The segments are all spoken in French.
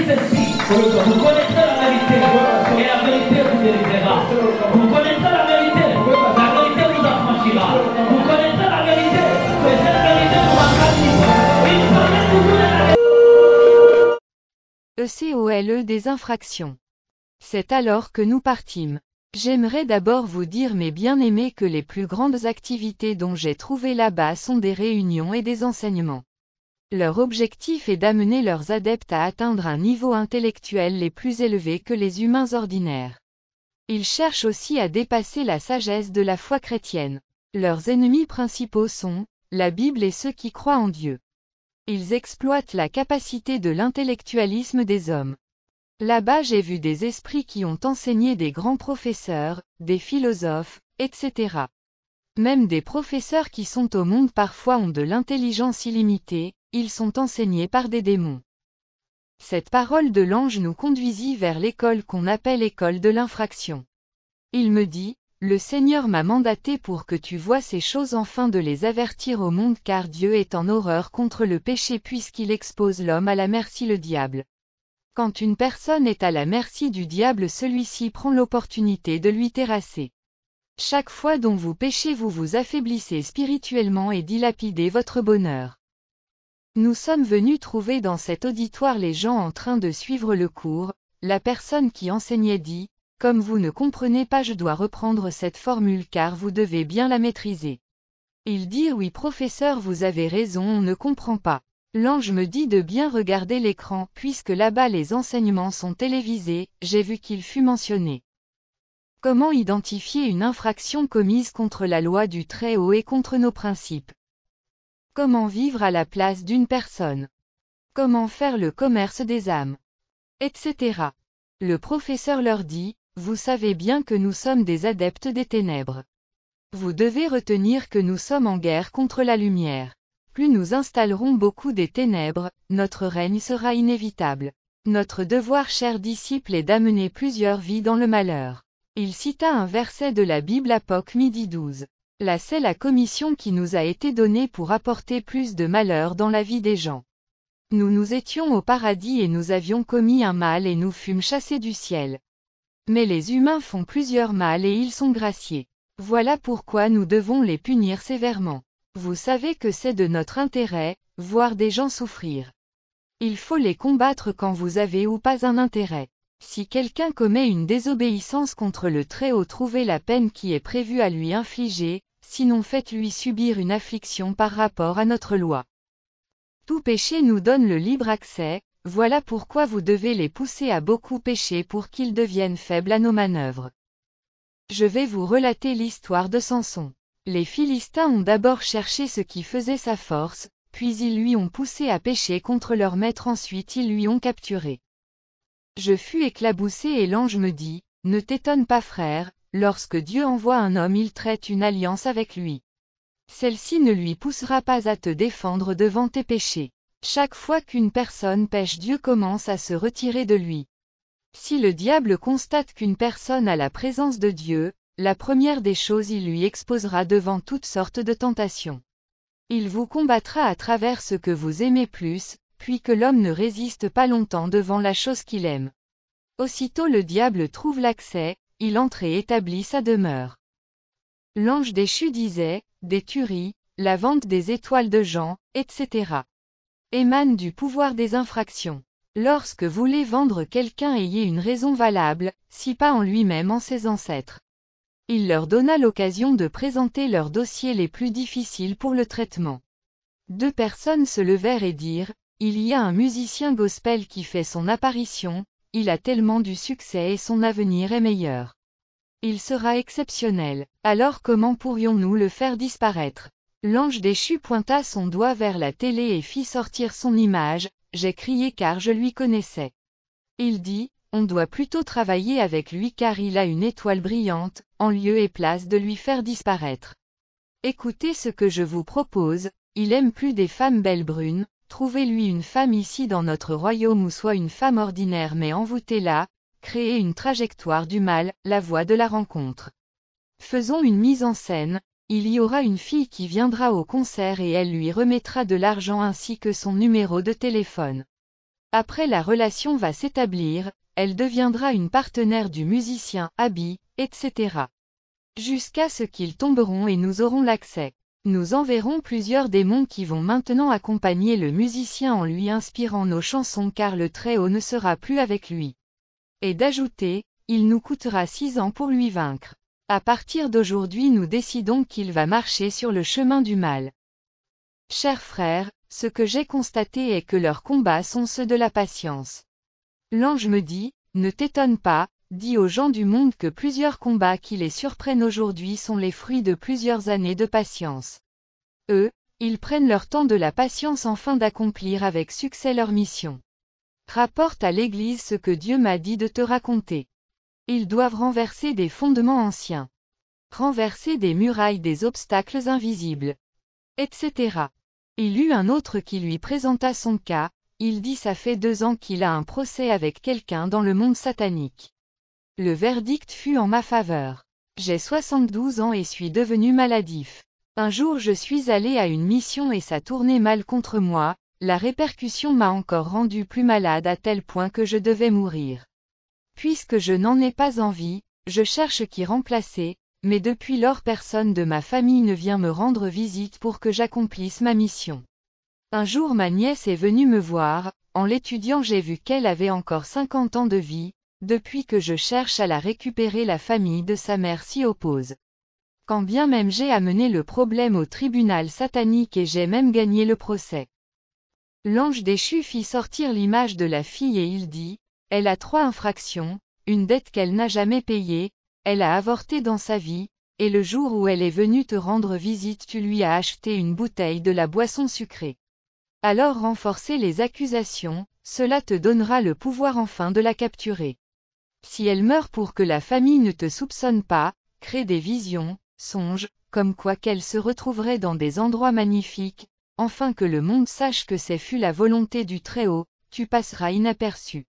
celle-ci. Vous connaissez la vérité, et la vérité vous délivrera. Vous connaissez la vérité vous affranchira. Vous connaissez la vérité, et cette vérité vous rendra libre. Il fallait que vous ECOLE des infractions. C'est alors que nous partîmes. J'aimerais d'abord vous dire mes bien-aimés que les plus grandes activités dont j'ai trouvé là-bas sont des réunions et des enseignements. Leur objectif est d'amener leurs adeptes à atteindre un niveau intellectuel les plus élevé que les humains ordinaires. Ils cherchent aussi à dépasser la sagesse de la foi chrétienne. Leurs ennemis principaux sont la Bible et ceux qui croient en Dieu. Ils exploitent la capacité de l'intellectualisme des hommes. Là-bas j'ai vu des esprits qui ont enseigné des grands professeurs, des philosophes, etc. Même des professeurs qui sont au monde parfois ont de l'intelligence illimitée, ils sont enseignés par des démons. Cette parole de l'ange nous conduisit vers l'école qu'on appelle école de l'infraction. Il me dit, le Seigneur m'a mandaté pour que tu vois ces choses afin de les avertir au monde car Dieu est en horreur contre le péché puisqu'il expose l'homme à la merci le diable. Quand une personne est à la merci du diable, celui-ci prend l'opportunité de lui terrasser. Chaque fois dont vous péchez, vous vous affaiblissez spirituellement et dilapidez votre bonheur. Nous sommes venus trouver dans cet auditoire les gens en train de suivre le cours. La personne qui enseignait dit, « Comme vous ne comprenez pas, je dois reprendre cette formule car vous devez bien la maîtriser. » Ils dirent, « Oui professeur, vous avez raison, on ne comprend pas. » L'ange me dit de bien regarder l'écran, puisque là-bas les enseignements sont télévisés, j'ai vu qu'il fut mentionné. Comment identifier une infraction commise contre la loi du Très-Haut et contre nos principes? Comment vivre à la place d'une personne? Comment faire le commerce des âmes? Etc. Le professeur leur dit, vous savez bien que nous sommes des adeptes des ténèbres. Vous devez retenir que nous sommes en guerre contre la lumière. Plus nous installerons beaucoup des ténèbres, notre règne sera inévitable. Notre devoir, chers disciples, est d'amener plusieurs vies dans le malheur. Il cita un verset de la Bible Apoc midi 12. Là c'est la commission qui nous a été donnée pour apporter plus de malheur dans la vie des gens. Nous étions au paradis et nous avions commis un mal et nous fûmes chassés du ciel. Mais les humains font plusieurs mal et ils sont graciés. Voilà pourquoi nous devons les punir sévèrement. Vous savez que c'est de notre intérêt, voir des gens souffrir. Il faut les combattre quand vous avez ou pas un intérêt. Si quelqu'un commet une désobéissance contre le Très-Haut, trouvez la peine qui est prévue à lui infliger, sinon faites-lui subir une affliction par rapport à notre loi. Tout péché nous donne le libre accès, voilà pourquoi vous devez les pousser à beaucoup pécher pour qu'ils deviennent faibles à nos manœuvres. Je vais vous relater l'histoire de Samson. Les Philistins ont d'abord cherché ce qui faisait sa force, puis ils lui ont poussé à pécher contre leur maître, ensuite ils lui ont capturé. Je fus éclaboussé et l'ange me dit, ne t'étonne pas frère, lorsque Dieu envoie un homme il traite une alliance avec lui. Celle-ci ne lui poussera pas à te défendre devant tes péchés. Chaque fois qu'une personne pêche, Dieu commence à se retirer de lui. Si le diable constate qu'une personne a la présence de Dieu, la première des choses, il lui exposera devant toutes sortes de tentations. Il vous combattra à travers ce que vous aimez plus, puis que l'homme ne résiste pas longtemps devant la chose qu'il aime. Aussitôt le diable trouve l'accès, il entre et établit sa demeure. L'ange déchu disait, des tueries, la vente des étoiles de Jean, etc. émanent du pouvoir des infractions. Lorsque vous voulez vendre quelqu'un, ayez une raison valable, si pas en lui-même, en ses ancêtres. Il leur donna l'occasion de présenter leurs dossiers les plus difficiles pour le traitement. 2 personnes se levèrent et dirent, il y a un musicien gospel qui fait son apparition, il a tellement du succès et son avenir est meilleur. Il sera exceptionnel, alors comment pourrions-nous le faire disparaître? L'ange déchu pointa son doigt vers la télé et fit sortir son image, j'ai crié car je lui connaissais. Il dit, on doit plutôt travailler avec lui car il a une étoile brillante, en lieu et place de lui faire disparaître. Écoutez ce que je vous propose, il aime plus des femmes belles brunes, trouvez-lui une femme ici dans notre royaume ou soit une femme ordinaire mais envoûtez-la, créez une trajectoire du mal, la voie de la rencontre. Faisons une mise en scène, il y aura une fille qui viendra au concert et elle lui remettra de l'argent ainsi que son numéro de téléphone. Après la relation va s'établir, elle deviendra une partenaire du musicien Abi, etc. Jusqu'à ce qu'ils tomberont et nous aurons l'accès. Nous enverrons plusieurs démons qui vont maintenant accompagner le musicien en lui inspirant nos chansons car le Très-Haut ne sera plus avec lui. Et d'ajouter, il nous coûtera 6 ans pour lui vaincre. À partir d'aujourd'hui nous décidons qu'il va marcher sur le chemin du mal. Chers frères, ce que j'ai constaté est que leurs combats sont ceux de la patience. L'ange me dit, ne t'étonne pas, dis aux gens du monde que plusieurs combats qui les surprennent aujourd'hui sont les fruits de plusieurs années de patience. Eux, ils prennent leur temps de la patience afin d'accomplir avec succès leur mission. Rapporte à l'Église ce que Dieu m'a dit de te raconter. Ils doivent renverser des fondements anciens. Renverser des murailles des obstacles invisibles. Etc. Il eut un autre qui lui présenta son cas, il dit ça fait 2 ans qu'il a un procès avec quelqu'un dans le monde satanique. Le verdict fut en ma faveur. J'ai 72 ans et suis devenu maladif. Un jour je suis allé à une mission et ça tournait mal contre moi, la répercussion m'a encore rendu plus malade à tel point que je devais mourir. Puisque je n'en ai pas envie, je cherche qui remplacer, mais depuis lors personne de ma famille ne vient me rendre visite pour que j'accomplisse ma mission. Un jour ma nièce est venue me voir, en l'étudiant j'ai vu qu'elle avait encore 50 ans de vie, depuis que je cherche à la récupérer la famille de sa mère s'y oppose. Quand bien même j'ai amené le problème au tribunal satanique et j'ai même gagné le procès. L'ange déchu fit sortir l'image de la fille et il dit, elle a 3 infractions, une dette qu'elle n'a jamais payée, elle a avorté dans sa vie, et le jour où elle est venue te rendre visite tu lui as acheté une bouteille de la boisson sucrée. Alors renforcer les accusations, cela te donnera le pouvoir enfin de la capturer. Si elle meurt pour que la famille ne te soupçonne pas, crée des visions, songes, comme quoi qu'elle se retrouverait dans des endroits magnifiques, afin que le monde sache que c'est fut la volonté du Très-Haut, tu passeras inaperçu.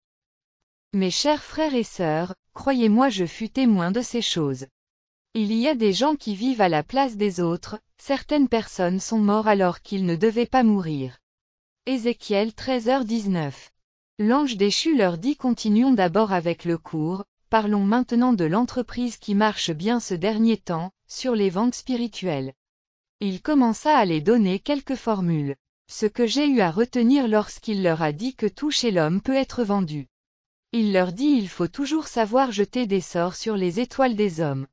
Mes chers frères et sœurs, croyez-moi je fus témoin de ces choses. Il y a des gens qui vivent à la place des autres, certaines personnes sont mortes alors qu'ils ne devaient pas mourir. Ézéchiel 13h19. L'ange déchu leur dit continuons d'abord avec le cours, parlons maintenant de l'entreprise qui marche bien ce dernier temps, sur les ventes spirituelles. Il commença à les donner quelques formules. Ce que j'ai eu à retenir lorsqu'il leur a dit que tout chez l'homme peut être vendu. Il leur dit il faut toujours savoir jeter des sorts sur les étoiles des hommes.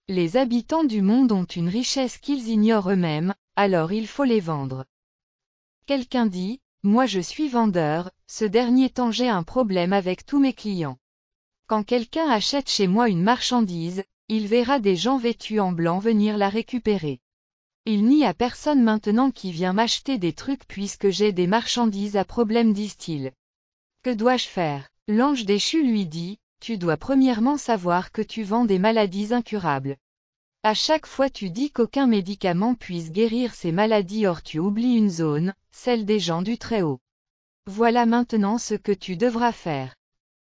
Les habitants du monde ont une richesse qu'ils ignorent eux-mêmes, alors il faut les vendre. Quelqu'un dit, moi je suis vendeur, ce dernier temps j'ai un problème avec tous mes clients. Quand quelqu'un achète chez moi une marchandise, il verra des gens vêtus en blanc venir la récupérer. Il n'y a personne maintenant qui vient m'acheter des trucs puisque j'ai des marchandises à problème disent-ils. Que dois-je faire? L'ange déchu lui dit, tu dois premièrement savoir que tu vends des maladies incurables. À chaque fois tu dis qu'aucun médicament puisse guérir ces maladies or tu oublies une zone, celle des gens du Très-Haut. Voilà maintenant ce que tu devras faire.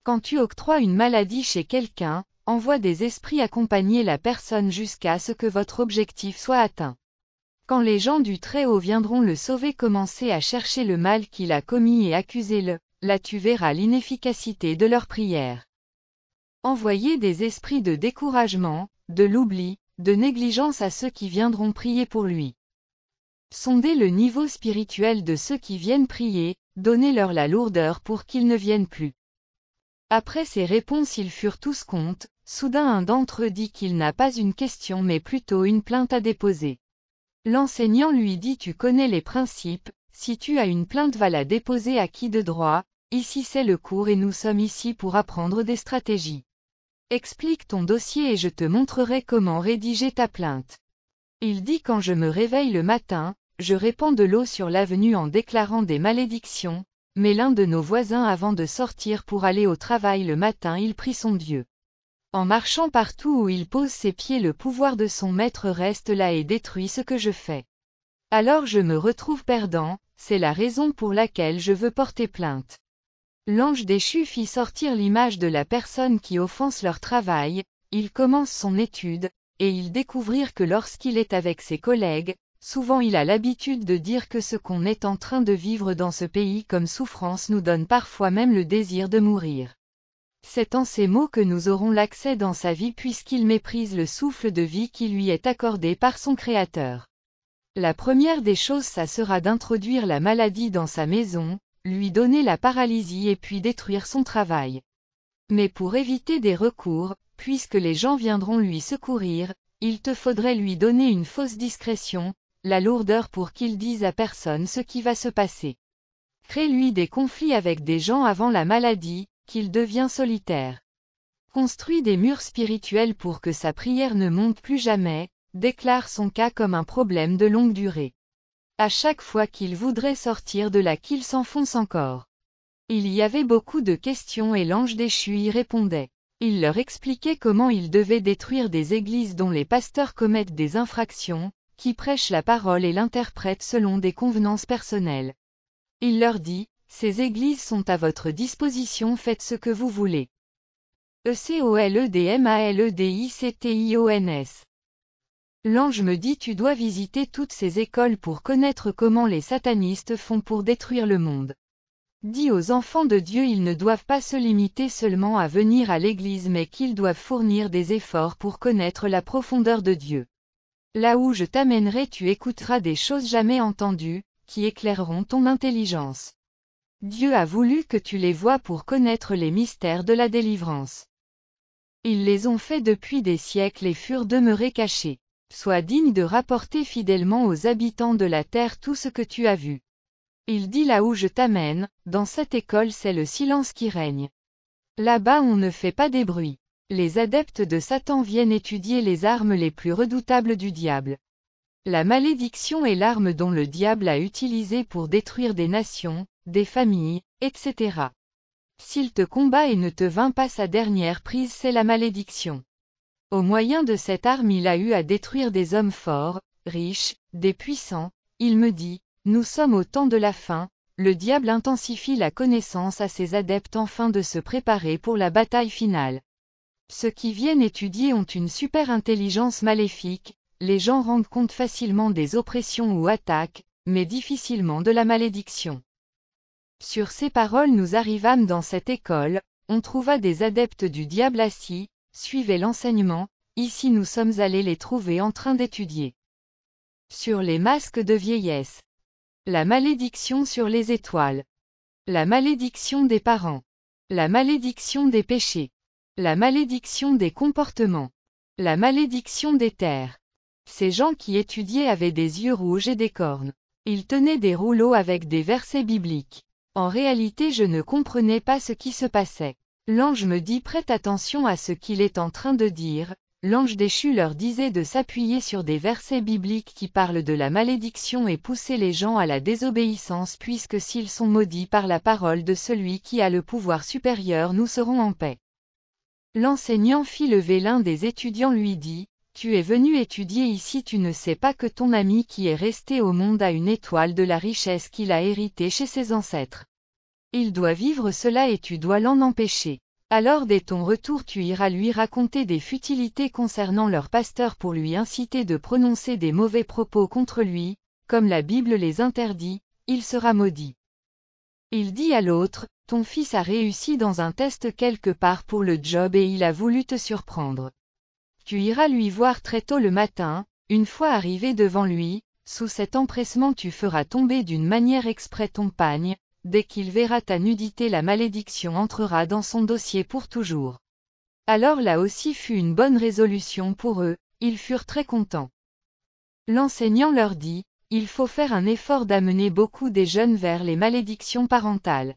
Quand tu octroies une maladie chez quelqu'un, envoie des esprits accompagner la personne jusqu'à ce que votre objectif soit atteint. Quand les gens du Très-Haut viendront le sauver commencez à chercher le mal qu'il a commis et accusez-le, là tu verras l'inefficacité de leur prière. Envoyez des esprits de découragement, de l'oubli, de négligence à ceux qui viendront prier pour lui. Sondez le niveau spirituel de ceux qui viennent prier, donnez-leur la lourdeur pour qu'ils ne viennent plus. Après ces réponses ils furent tous comptes, soudain un d'entre eux dit qu'il n'a pas une question mais plutôt une plainte à déposer. L'enseignant lui dit tu connais les principes, si tu as une plainte va la déposer à qui de droit, ici c'est le cours et nous sommes ici pour apprendre des stratégies. Explique ton dossier et je te montrerai comment rédiger ta plainte. Il dit quand je me réveille le matin, je répands de l'eau sur l'avenue en déclarant des malédictions, mais l'un de nos voisins avant de sortir pour aller au travail le matin il prie son Dieu. En marchant partout où il pose ses pieds le pouvoir de son maître reste là et détruit ce que je fais. Alors je me retrouve perdant, c'est la raison pour laquelle je veux porter plainte. L'ange déchu fit sortir l'image de la personne qui offense leur travail, il commence son étude, et ils découvrirent que lorsqu'il est avec ses collègues, Souvent il a l'habitude de dire que ce qu'on est en train de vivre dans ce pays comme souffrance nous donne parfois même le désir de mourir. C'est en ces mots que nous aurons l'accès dans sa vie puisqu'il méprise le souffle de vie qui lui est accordé par son Créateur. La première des choses ça sera d'introduire la maladie dans sa maison, lui donner la paralysie et puis détruire son travail. Mais pour éviter des recours, puisque les gens viendront lui secourir, il te faudrait lui donner une fausse discrétion, la lourdeur pour qu'il dise à personne ce qui va se passer. Crée-lui des conflits avec des gens avant la maladie, qu'il devient solitaire. Construis des murs spirituels pour que sa prière ne monte plus jamais, déclare son cas comme un problème de longue durée. À chaque fois qu'il voudrait sortir de là qu'il s'enfonce encore. Il y avait beaucoup de questions et l'ange déchu y répondait. Il leur expliquait comment ils devaient détruire des églises dont les pasteurs commettent des infractions, qui prêchent la parole et l'interprètent selon des convenances personnelles. Il leur dit, ces églises sont à votre disposition, faites ce que vous voulez. ECOLEDMALEDICTIONS. L'ange me dit tu dois visiter toutes ces écoles pour connaître comment les satanistes font pour détruire le monde. Dis aux enfants de Dieu ils ne doivent pas se limiter seulement à venir à l'église mais qu'ils doivent fournir des efforts pour connaître la profondeur de Dieu. Là où je t'amènerai tu écouteras des choses jamais entendues, qui éclaireront ton intelligence. Dieu a voulu que tu les voies pour connaître les mystères de la délivrance. Ils les ont faits depuis des siècles et furent demeurés cachés. Sois digne de rapporter fidèlement aux habitants de la terre tout ce que tu as vu. Il dit là où je t'amène, dans cette école c'est le silence qui règne. Là-bas on ne fait pas des bruits. Les adeptes de Satan viennent étudier les armes les plus redoutables du diable. La malédiction est l'arme dont le diable a utilisé pour détruire des nations, des familles, etc. S'il te combat et ne te vainc pas sa dernière prise c'est la malédiction. Au moyen de cette arme il a eu à détruire des hommes forts, riches, des puissants, il me dit, nous sommes au temps de la fin, le diable intensifie la connaissance à ses adeptes afin de se préparer pour la bataille finale. Ceux qui viennent étudier ont une super intelligence maléfique, les gens rendent compte facilement des oppressions ou attaques, mais difficilement de la malédiction. Sur ces paroles nous arrivâmes dans cette école, on trouva des adeptes du diable assis, suivaient l'enseignement, ici nous sommes allés les trouver en train d'étudier. Sur les masques de vieillesse. La malédiction sur les étoiles. La malédiction des parents. La malédiction des péchés. La malédiction des comportements. La malédiction des terres. Ces gens qui étudiaient avaient des yeux rouges et des cornes. Ils tenaient des rouleaux avec des versets bibliques. En réalité je ne comprenais pas ce qui se passait. L'ange me dit prête attention à ce qu'il est en train de dire. L'ange déchu leur disait de s'appuyer sur des versets bibliques qui parlent de la malédiction et pousser les gens à la désobéissance puisque s'ils sont maudits par la parole de celui qui a le pouvoir supérieur nous serons en paix. L'enseignant fit lever l'un des étudiants lui dit, tu es venu étudier ici tu ne sais pas que ton ami qui est resté au monde a une étoile de la richesse qu'il a héritée chez ses ancêtres. Il doit vivre cela et tu dois l'en empêcher. Alors dès ton retour tu iras lui raconter des futilités concernant leur pasteur pour lui inciter de prononcer des mauvais propos contre lui, comme la Bible les interdit, il sera maudit. Il dit à l'autre, ton fils a réussi dans un test quelque part pour le job et il a voulu te surprendre. Tu iras lui voir très tôt le matin, une fois arrivé devant lui, sous cet empressement tu feras tomber d'une manière exprès ton pagne. Dès qu'il verra ta nudité la malédiction entrera dans son dossier pour toujours. Alors là aussi fut une bonne résolution pour eux, ils furent très contents. L'enseignant leur dit, il faut faire un effort d'amener beaucoup des jeunes vers les malédictions parentales.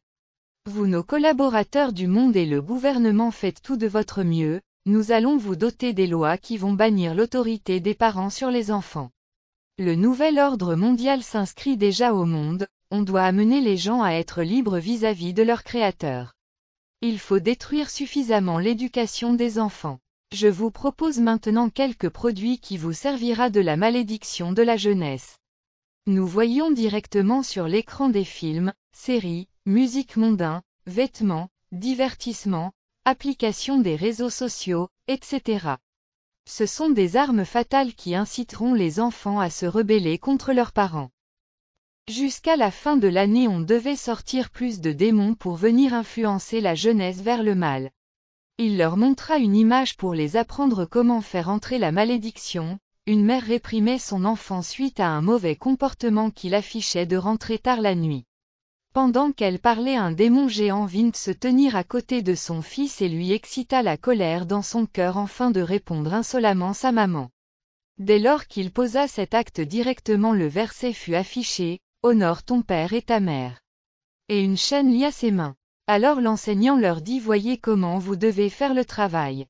Vous nos collaborateurs du monde et le gouvernement faites tout de votre mieux, nous allons vous doter des lois qui vont bannir l'autorité des parents sur les enfants. Le nouvel ordre mondial s'inscrit déjà au monde. On doit amener les gens à être libres vis-à-vis de leur créateur. Il faut détruire suffisamment l'éducation des enfants. Je vous propose maintenant quelques produits qui vous servira de la malédiction de la jeunesse. Nous voyons directement sur l'écran des films, séries, musique mondain, vêtements, divertissements, applications des réseaux sociaux, etc. Ce sont des armes fatales qui inciteront les enfants à se rebeller contre leurs parents. Jusqu'à la fin de l'année on devait sortir plus de démons pour venir influencer la jeunesse vers le mal. Il leur montra une image pour les apprendre comment faire entrer la malédiction. Une mère réprimait son enfant suite à un mauvais comportement qu'il affichait de rentrer tard la nuit. Pendant qu'elle parlait, un démon géant vint se tenir à côté de son fils et lui excita la colère dans son cœur afin de répondre insolemment sa maman. Dès lors qu'il posa cet acte directement, le verset fut affiché, « Honore ton père et ta mère ». Et une chaîne lia ses mains. Alors l'enseignant leur dit « Voyez comment vous devez faire le travail ».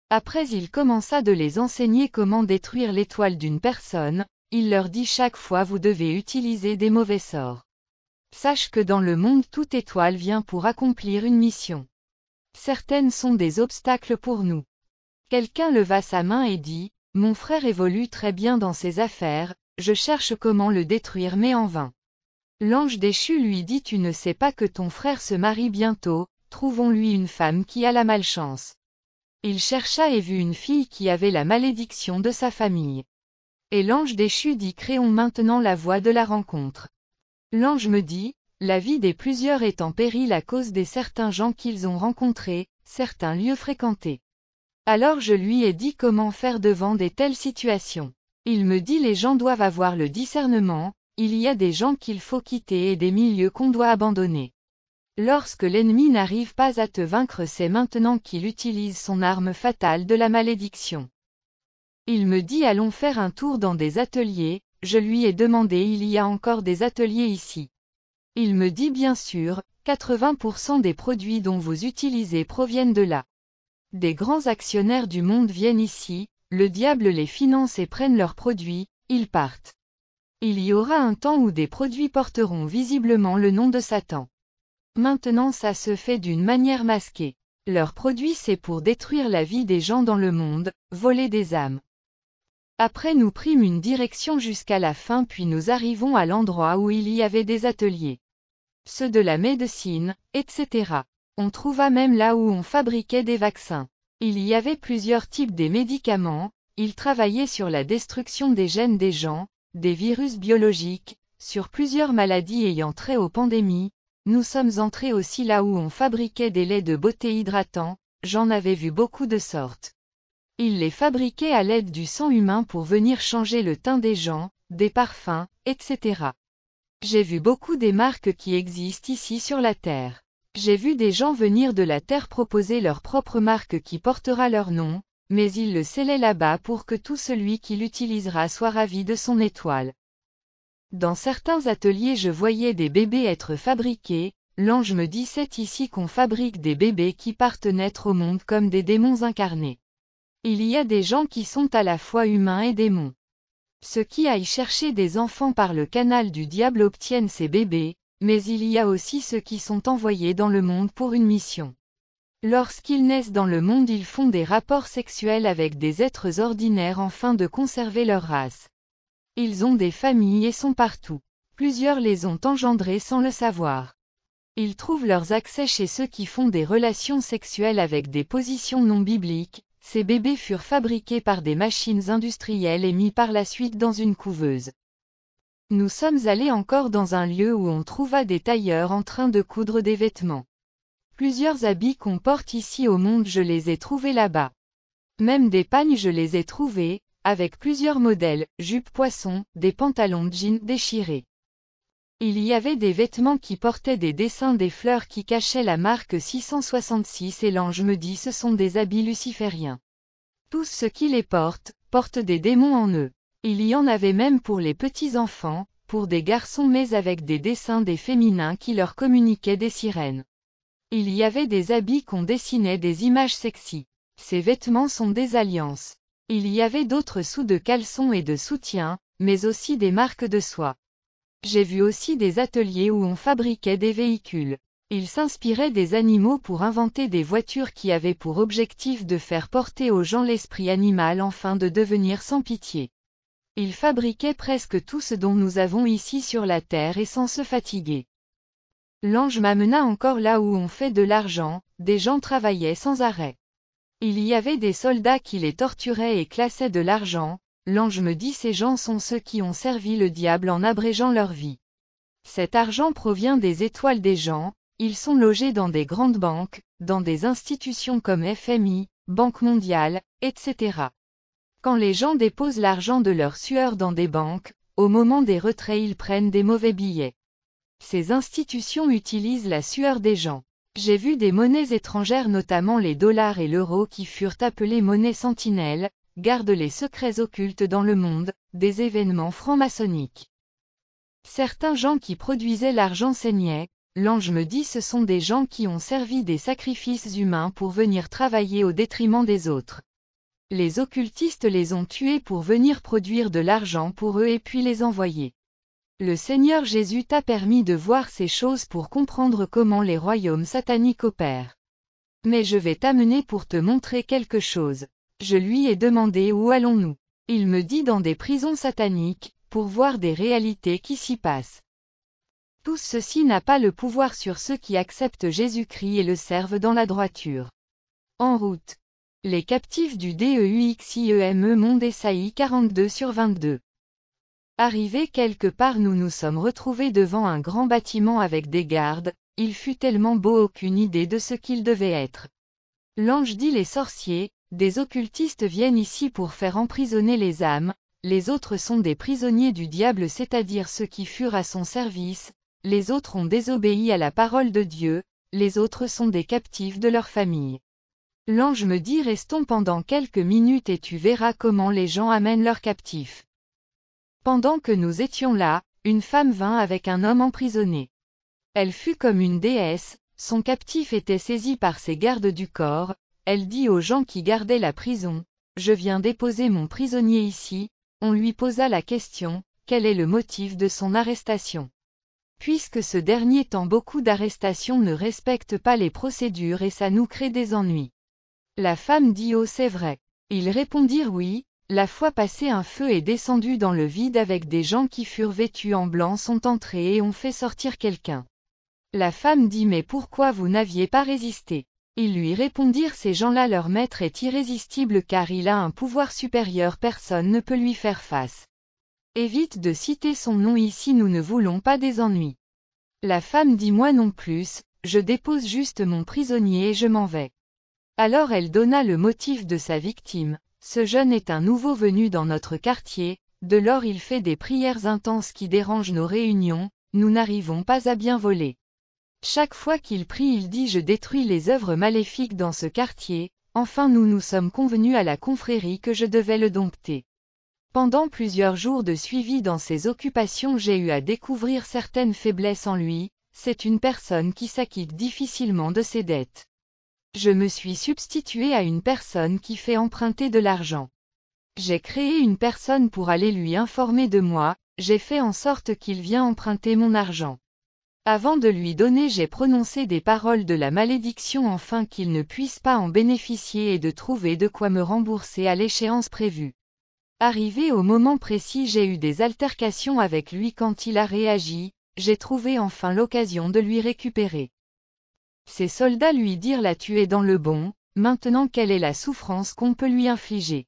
Après il commença de les enseigner comment détruire l'étoile d'une personne. Il leur dit chaque fois vous devez utiliser des mauvais sorts. Sache que dans le monde toute étoile vient pour accomplir une mission. Certaines sont des obstacles pour nous. Quelqu'un leva sa main et dit, « Mon frère évolue très bien dans ses affaires, je cherche comment le détruire mais en vain. » L'ange déchu lui dit, « Tu ne sais pas que ton frère se marie bientôt, trouvons-lui une femme qui a la malchance. » Il chercha et vit une fille qui avait la malédiction de sa famille. Et l'ange déchu dit, « Créons maintenant la voie de la rencontre. » L'ange me dit, « La vie des plusieurs est en péril à cause des certains gens qu'ils ont rencontrés, certains lieux fréquentés. » Alors je lui ai dit comment faire devant de telles situations. Il me dit, « Les gens doivent avoir le discernement, il y a des gens qu'il faut quitter et des milieux qu'on doit abandonner. Lorsque l'ennemi n'arrive pas à te vaincre, c'est maintenant qu'il utilise son arme fatale de la malédiction. » Il me dit, « Allons faire un tour dans des ateliers. » Je lui ai demandé, « Il y a encore des ateliers ici? » Il me dit, « Bien sûr, 80% des produits dont vous utilisez proviennent de là. Des grands actionnaires du monde viennent ici, le diable les finance et prennent leurs produits, ils partent. Il y aura un temps où des produits porteront visiblement le nom de Satan. Maintenant ça se fait d'une manière masquée. Leurs produits c'est pour détruire la vie des gens dans le monde, voler des âmes. » Après nous prîmes une direction jusqu'à la fin puis nous arrivons à l'endroit où il y avait des ateliers. Ceux de la médecine, etc. On trouva même là où on fabriquait des vaccins. Il y avait plusieurs types de médicaments, ils travaillaient sur la destruction des gènes des gens, des virus biologiques, sur plusieurs maladies ayant trait aux pandémies. Nous sommes entrés aussi là où on fabriquait des laits de beauté hydratants, j'en avais vu beaucoup de sortes. Ils les fabriquaient à l'aide du sang humain pour venir changer le teint des gens, des parfums, etc. J'ai vu beaucoup des marques qui existent ici sur la Terre. J'ai vu des gens venir de la Terre proposer leur propre marque qui portera leur nom, mais ils le scellaient là-bas pour que tout celui qui l'utilisera soit ravi de son étoile. Dans certains ateliers je voyais des bébés être fabriqués. L'ange me dit, c'est ici qu'on fabrique des bébés qui partent naître au monde comme des démons incarnés. Il y a des gens qui sont à la fois humains et démons. Ceux qui aillent chercher des enfants par le canal du diable obtiennent ces bébés, mais il y a aussi ceux qui sont envoyés dans le monde pour une mission. Lorsqu'ils naissent dans le monde, ils font des rapports sexuels avec des êtres ordinaires afin de conserver leur race. Ils ont des familles et sont partout. Plusieurs les ont engendrés sans le savoir. Ils trouvent leurs accès chez ceux qui font des relations sexuelles avec des positions non bibliques. Ces bébés furent fabriqués par des machines industrielles et mis par la suite dans une couveuse. Nous sommes allés encore dans un lieu où on trouva des tailleurs en train de coudre des vêtements. Plusieurs habits qu'on porte ici au monde je les ai trouvés là-bas. Même des pagnes je les ai trouvés, avec plusieurs modèles, jupes poissons, des pantalons de jeans déchirés. Il y avait des vêtements qui portaient des dessins des fleurs qui cachaient la marque 666 et l'ange me dit ce sont des habits lucifériens. Tous ceux qui les portent des démons en eux. Il y en avait même pour les petits enfants, pour des garçons mais avec des dessins des féminins qui leur communiquaient des sirènes. Il y avait des habits qu'on dessinait des images sexy. Ces vêtements sont des alliances. Il y avait d'autres sous de caleçons et de soutiens, mais aussi des marques de soie. J'ai vu aussi des ateliers où on fabriquait des véhicules. Ils s'inspiraient des animaux pour inventer des voitures qui avaient pour objectif de faire porter aux gens l'esprit animal afin de devenir sans pitié. Ils fabriquaient presque tout ce dont nous avons ici sur la terre et sans se fatiguer. L'ange m'amena encore là où on fait de l'argent, des gens travaillaient sans arrêt. Il y avait des soldats qui les torturaient et classaient de l'argent. L'ange me dit ces gens sont ceux qui ont servi le diable en abrégeant leur vie. Cet argent provient des étoiles des gens, ils sont logés dans des grandes banques, dans des institutions comme FMI, Banque mondiale, etc. Quand les gens déposent l'argent de leur sueur dans des banques, au moment des retraits ils prennent des mauvais billets. Ces institutions utilisent la sueur des gens. J'ai vu des monnaies étrangères notamment les dollars et l'euro qui furent appelées monnaies sentinelles, gardent les secrets occultes dans le monde, des événements franc-maçonniques. Certains gens qui produisaient l'argent saignaient, l'ange me dit ce sont des gens qui ont servi des sacrifices humains pour venir travailler au détriment des autres. Les occultistes les ont tués pour venir produire de l'argent pour eux et puis les envoyer. Le Seigneur Jésus t'a permis de voir ces choses pour comprendre comment les royaumes sataniques opèrent. Mais je vais t'amener pour te montrer quelque chose. Je lui ai demandé où allons-nous. Il me dit dans des prisons sataniques, pour voir des réalités qui s'y passent. Tout ceci n'a pas le pouvoir sur ceux qui acceptent Jésus-Christ et le servent dans la droiture. En route. Les captifs du DEUXIEME Monde Ésaïe 42/22. Arrivés quelque part nous nous sommes retrouvés devant un grand bâtiment avec des gardes, il fut tellement beau aucune idée de ce qu'il devait être. L'ange dit les sorciers, des occultistes viennent ici pour faire emprisonner les âmes, les autres sont des prisonniers du diable c'est-à-dire ceux qui furent à son service, les autres ont désobéi à la parole de Dieu, les autres sont des captifs de leur famille. L'ange me dit restons pendant quelques minutes et tu verras comment les gens amènent leurs captifs. Pendant que nous étions là, une femme vint avec un homme emprisonné. Elle fut comme une déesse, son captif était saisi par ses gardes du corps, elle dit aux gens qui gardaient la prison, « Je viens déposer mon prisonnier ici », on lui posa la question, quel est le motif de son arrestation ? Puisque ce dernier temps beaucoup d'arrestations ne respectent pas les procédures et ça nous crée des ennuis. La femme dit « Oh c'est vrai ». Ils répondirent « Oui ». La fois passée un feu est descendu dans le vide avec des gens qui furent vêtus en blanc sont entrés et ont fait sortir quelqu'un. La femme dit mais pourquoi vous n'aviez pas résisté? Ils lui répondirent ces gens-là leur maître est irrésistible car il a un pouvoir supérieur personne ne peut lui faire face. Évite de citer son nom ici nous ne voulons pas des ennuis. La femme dit moi non plus, je dépose juste mon prisonnier et je m'en vais. Alors elle donna le motif de sa victime. Ce jeune est un nouveau venu dans notre quartier, de lors il fait des prières intenses qui dérangent nos réunions, nous n'arrivons pas à bien voler. Chaque fois qu'il prie il dit je détruis les œuvres maléfiques dans ce quartier, enfin nous nous sommes convenus à la confrérie que je devais le dompter. Pendant plusieurs jours de suivi dans ses occupations j'ai eu à découvrir certaines faiblesses en lui, c'est une personne qui s'acquitte difficilement de ses dettes. Je me suis substitué à une personne qui fait emprunter de l'argent. J'ai créé une personne pour aller lui informer de moi, j'ai fait en sorte qu'il vienne emprunter mon argent. Avant de lui donner j'ai prononcé des paroles de la malédiction afin qu'il ne puisse pas en bénéficier et de trouver de quoi me rembourser à l'échéance prévue. Arrivé au moment précis j'ai eu des altercations avec lui quand il a réagi, j'ai trouvé enfin l'occasion de lui récupérer. Ses soldats lui dirent là tu es dans le bon, maintenant quelle est la souffrance qu'on peut lui infliger?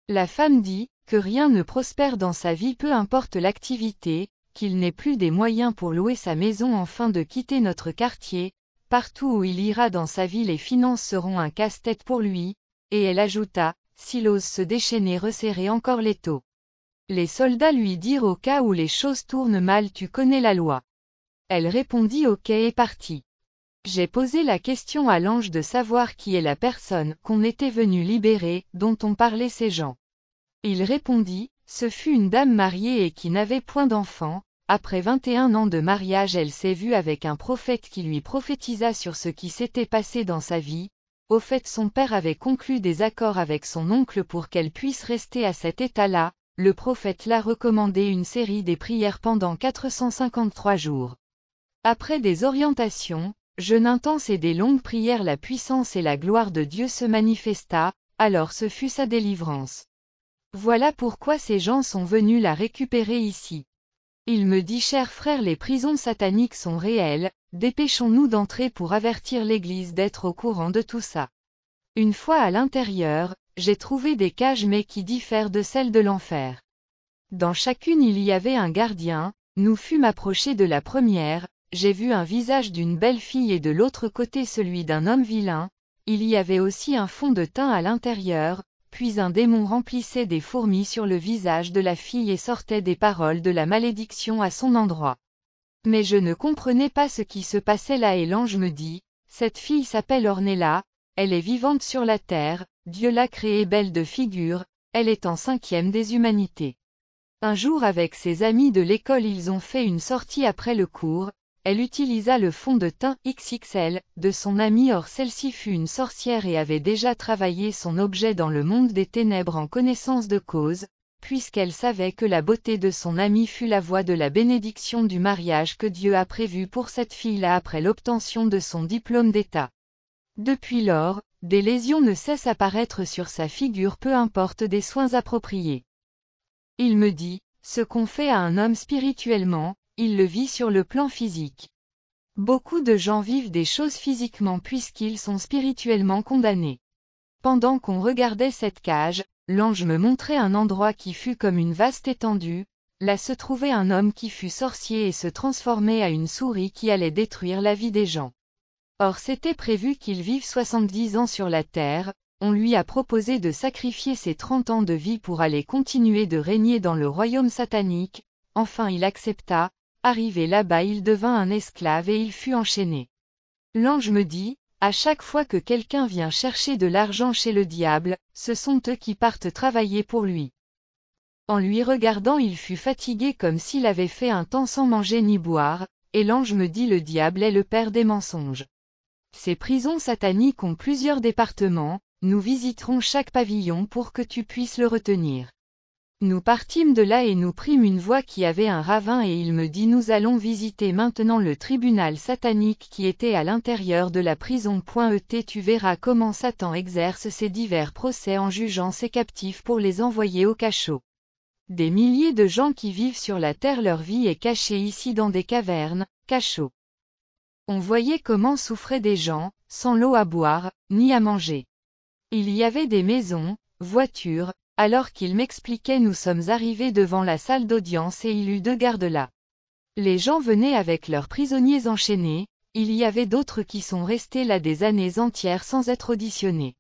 La femme dit, que rien ne prospère dans sa vie peu importe l'activité, qu'il n'ait plus des moyens pour louer sa maison afin de quitter notre quartier, partout où il ira dans sa vie les finances seront un casse-tête pour lui, et elle ajouta, s'il ose se déchaîner resserrer encore l'étau. Les soldats lui dirent au cas où les choses tournent mal tu connais la loi. Elle répondit ok et partit. J'ai posé la question à l'ange de savoir qui est la personne qu'on était venu libérer, dont on parlait ces gens. Il répondit, ce fut une dame mariée et qui n'avait point d'enfant, après 21 ans de mariage elle s'est vue avec un prophète qui lui prophétisa sur ce qui s'était passé dans sa vie, au fait son père avait conclu des accords avec son oncle pour qu'elle puisse rester à cet état-là, le prophète l'a recommandé une série des prières pendant 453 jours. Après des orientations, jeûne intense et des longues prières la puissance et la gloire de Dieu se manifesta, alors ce fut sa délivrance. Voilà pourquoi ces gens sont venus la récupérer ici. Il me dit cher frère les prisons sataniques sont réelles, dépêchons-nous d'entrer pour avertir l'Église d'être au courant de tout ça. Une fois à l'intérieur, j'ai trouvé des cages mais qui diffèrent de celles de l'enfer. Dans chacune il y avait un gardien, nous fûmes approchés de la première, j'ai vu un visage d'une belle fille et de l'autre côté celui d'un homme vilain, il y avait aussi un fond de teint à l'intérieur, puis un démon remplissait des fourmis sur le visage de la fille et sortait des paroles de la malédiction à son endroit. Mais je ne comprenais pas ce qui se passait là et l'ange me dit, cette fille s'appelle Ornella, elle est vivante sur la terre, Dieu l'a créée belle de figure, elle est en 5e des humanités. Un jour avec ses amis de l'école ils ont fait une sortie après le cours, elle utilisa le fond de teint XXL de son amie or celle-ci fut une sorcière et avait déjà travaillé son objet dans le monde des ténèbres en connaissance de cause, puisqu'elle savait que la beauté de son amie fut la voie de la bénédiction du mariage que Dieu a prévu pour cette fille-là après l'obtention de son diplôme d'État. Depuis lors, des lésions ne cessent apparaître sur sa figure peu importe des soins appropriés. Il me dit, ce qu'on fait à un homme spirituellement, il le vit sur le plan physique. Beaucoup de gens vivent des choses physiquement puisqu'ils sont spirituellement condamnés. Pendant qu'on regardait cette cage, l'ange me montrait un endroit qui fut comme une vaste étendue, là se trouvait un homme qui fut sorcier et se transformait à une souris qui allait détruire la vie des gens. Or c'était prévu qu'il vive 70 ans sur la terre, on lui a proposé de sacrifier ses 30 ans de vie pour aller continuer de régner dans le royaume satanique, enfin il accepta, arrivé là-bas il devint un esclave et il fut enchaîné. L'ange me dit, à chaque fois que quelqu'un vient chercher de l'argent chez le diable, ce sont eux qui partent travailler pour lui. En lui regardant il fut fatigué comme s'il avait fait un temps sans manger ni boire, et l'ange me dit le diable est le père des mensonges. Ces prisons sataniques ont plusieurs départements, nous visiterons chaque pavillon pour que tu puisses le retenir. Nous partîmes de là et nous prîmes une voie qui avait un ravin et il me dit nous allons visiter maintenant le tribunal satanique qui était à l'intérieur de la prison. Tu verras comment Satan exerce ses divers procès en jugeant ses captifs pour les envoyer au cachot. Des milliers de gens qui vivent sur la terre leur vie est cachée ici dans des cavernes, cachots. On voyait comment souffraient des gens, sans l'eau à boire, ni à manger. Il y avait des maisons, voitures, alors qu'il m'expliquait nous sommes arrivés devant la salle d'audience et il eut 2 gardes là. Les gens venaient avec leurs prisonniers enchaînés, il y avait d'autres qui sont restés là des années entières sans être auditionnés.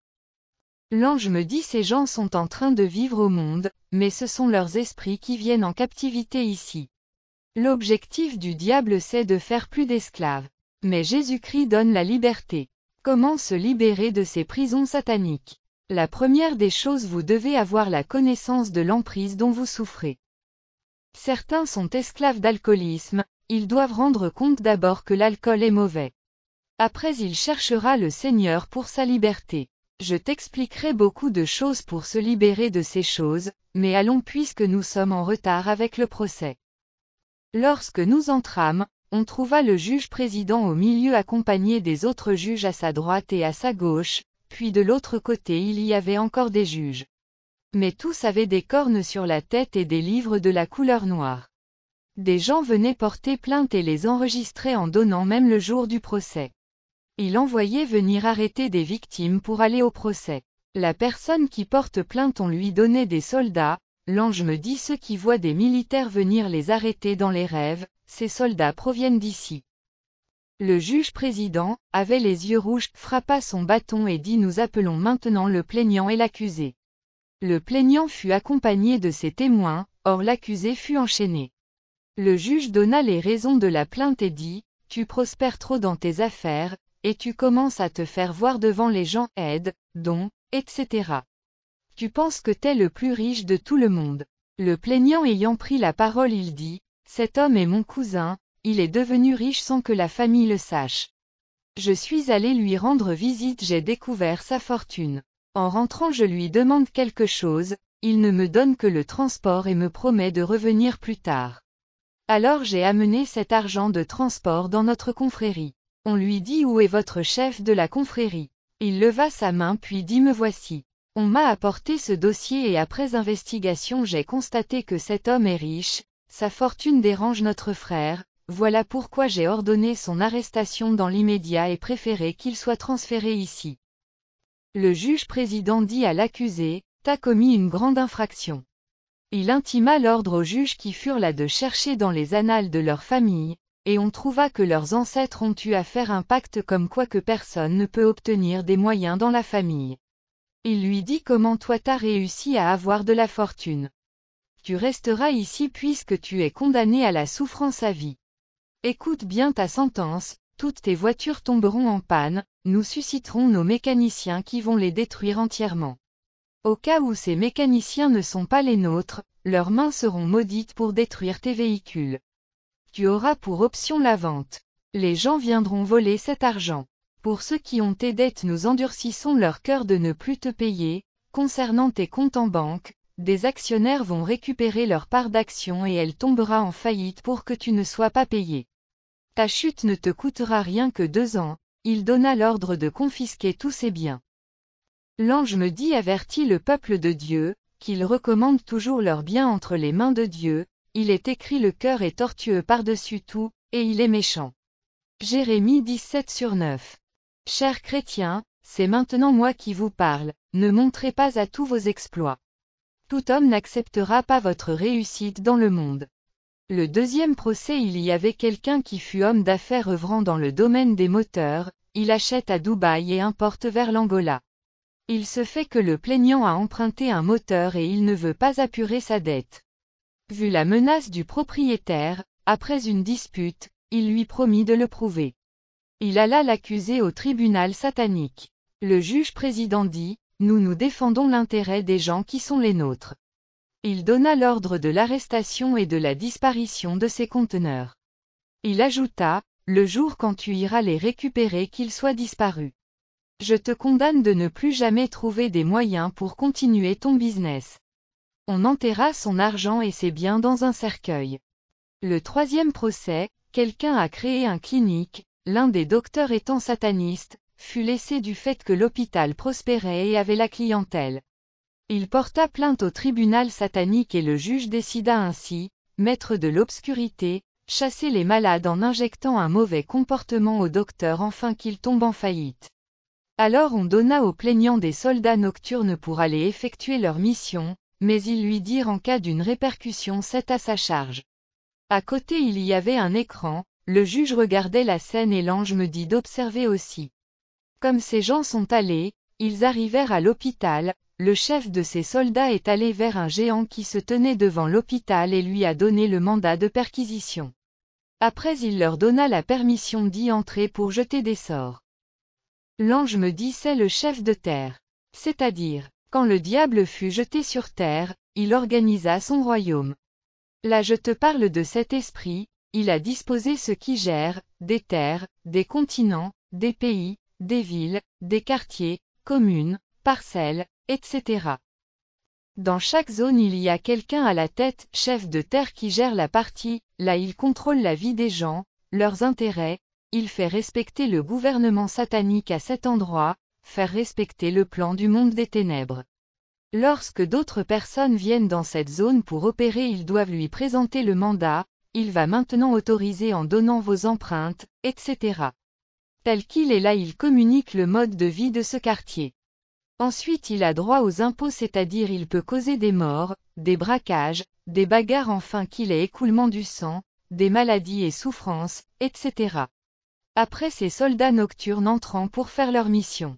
L'ange me dit ces gens sont en train de vivre au monde, mais ce sont leurs esprits qui viennent en captivité ici. L'objectif du diable c'est de faire plus d'esclaves. Mais Jésus-Christ donne la liberté. Comment se libérer de ces prisons sataniques? La première des choses vous devez avoir la connaissance de l'emprise dont vous souffrez. Certains sont esclaves d'alcoolisme, ils doivent rendre compte d'abord que l'alcool est mauvais. Après il cherchera le Seigneur pour sa liberté. Je t'expliquerai beaucoup de choses pour se libérer de ces choses, mais allons puisque nous sommes en retard avec le procès. Lorsque nous entrâmes, on trouva le juge-président au milieu accompagné des autres juges à sa droite et à sa gauche, puis de l'autre côté il y avait encore des juges. Mais tous avaient des cornes sur la tête et des livres de la couleur noire. Des gens venaient porter plainte et les enregistrer en donnant même le jour du procès. Il envoyait venir arrêter des victimes pour aller au procès. La personne qui porte plainte on lui donnait des soldats, l'ange me dit ceux qui voient des militaires venir les arrêter dans les rêves, ces soldats proviennent d'ici. Le juge-président, avait les yeux rouges, frappa son bâton et dit nous appelons maintenant le plaignant et l'accusé. Le plaignant fut accompagné de ses témoins, or l'accusé fut enchaîné. Le juge donna les raisons de la plainte et dit, tu prospères trop dans tes affaires, et tu commences à te faire voir devant les gens aides, dons, etc. Tu penses que t'es le plus riche de tout le monde. Le plaignant ayant pris la parole il dit, cet homme est mon cousin, il est devenu riche sans que la famille le sache. Je suis allé lui rendre visite, j'ai découvert sa fortune. En rentrant je lui demande quelque chose, il ne me donne que le transport et me promet de revenir plus tard. Alors j'ai amené cet argent de transport dans notre confrérie. On lui dit où est votre chef de la confrérie. Il leva sa main puis dit me voici. On m'a apporté ce dossier et après investigation j'ai constaté que cet homme est riche, sa fortune dérange notre frère, voilà pourquoi j'ai ordonné son arrestation dans l'immédiat et préféré qu'il soit transféré ici. Le juge-président dit à l'accusé, « T'as commis une grande infraction. » Il intima l'ordre aux juges qui furent là de chercher dans les annales de leur famille, et on trouva que leurs ancêtres ont eu à faire un pacte comme quoi que personne ne peut obtenir des moyens dans la famille. Il lui dit comment toi t'as réussi à avoir de la fortune. Tu resteras ici puisque tu es condamné à la souffrance à vie. Écoute bien ta sentence, toutes tes voitures tomberont en panne, nous susciterons nos mécaniciens qui vont les détruire entièrement. Au cas où ces mécaniciens ne sont pas les nôtres, leurs mains seront maudites pour détruire tes véhicules. Tu auras pour option la vente. Les gens viendront voler cet argent. Pour ceux qui ont tes dettes, nous endurcissons leur cœur de ne plus te payer. Concernant tes comptes en banque, des actionnaires vont récupérer leur part d'action et elle tombera en faillite pour que tu ne sois pas payé. Ta chute ne te coûtera rien que 2 ans. Il donna l'ordre de confisquer tous ses biens. L'ange me dit avertit le peuple de Dieu, qu'ils recommandent toujours leurs biens entre les mains de Dieu, il est écrit le cœur est tortueux par-dessus tout, et il est méchant. Jérémie 17/9. Chers chrétiens, c'est maintenant moi qui vous parle, ne montrez pas à tous vos exploits. Tout homme n'acceptera pas votre réussite dans le monde. Le deuxième procès, il y avait quelqu'un qui fut homme d'affaires œuvrant dans le domaine des moteurs, il achète à Dubaï et importe vers l'Angola. Il se fait que le plaignant a emprunté un moteur et il ne veut pas apurer sa dette. Vu la menace du propriétaire, après une dispute, il lui promit de le prouver. Il alla l'accuser au tribunal satanique. Le juge-président dit, « Nous nous défendons l'intérêt des gens qui sont les nôtres. » Il donna l'ordre de l'arrestation et de la disparition de ses conteneurs. Il ajouta, « Le jour quand tu iras les récupérer qu'ils soient disparus. Je te condamne de ne plus jamais trouver des moyens pour continuer ton business. » On enterra son argent et ses biens dans un cercueil. Le troisième procès, quelqu'un a créé un clinique, l'un des docteurs étant sataniste, fut laissé du fait que l'hôpital prospérait et avait la clientèle. Il porta plainte au tribunal satanique et le juge décida ainsi, maître de l'obscurité, chasser les malades en injectant un mauvais comportement au docteur afin qu'il tombe en faillite. Alors on donna aux plaignants des soldats nocturnes pour aller effectuer leur mission, mais ils lui dirent en cas d'une répercussion c'est à sa charge. À côté il y avait un écran, le juge regardait la scène et l'ange me dit d'observer aussi. Comme ces gens sont allés, ils arrivèrent à l'hôpital, le chef de ces soldats est allé vers un géant qui se tenait devant l'hôpital et lui a donné le mandat de perquisition. Après il leur donna la permission d'y entrer pour jeter des sorts. L'ange me dit c'est le chef de terre. C'est-à-dire, quand le diable fut jeté sur terre, il organisa son royaume. Là je te parle de cet esprit, il a disposé ce qui gère, des terres, des continents, des pays, des villes, des quartiers, communes, parcelles, etc. Dans chaque zone il y a quelqu'un à la tête, chef de terre qui gère la partie, là il contrôle la vie des gens, leurs intérêts, il fait respecter le gouvernement satanique à cet endroit, faire respecter le plan du monde des ténèbres. Lorsque d'autres personnes viennent dans cette zone pour opérer ils doivent lui présenter le mandat, il va maintenant autoriser en donnant vos empreintes, etc. Tel qu'il est là il communique le mode de vie de ce quartier. Ensuite il a droit aux impôts c'est-à-dire il peut causer des morts, des braquages, des bagarres enfin qu'il ait écoulement du sang, des maladies et souffrances, etc. Après ces soldats nocturnes entrant pour faire leur mission.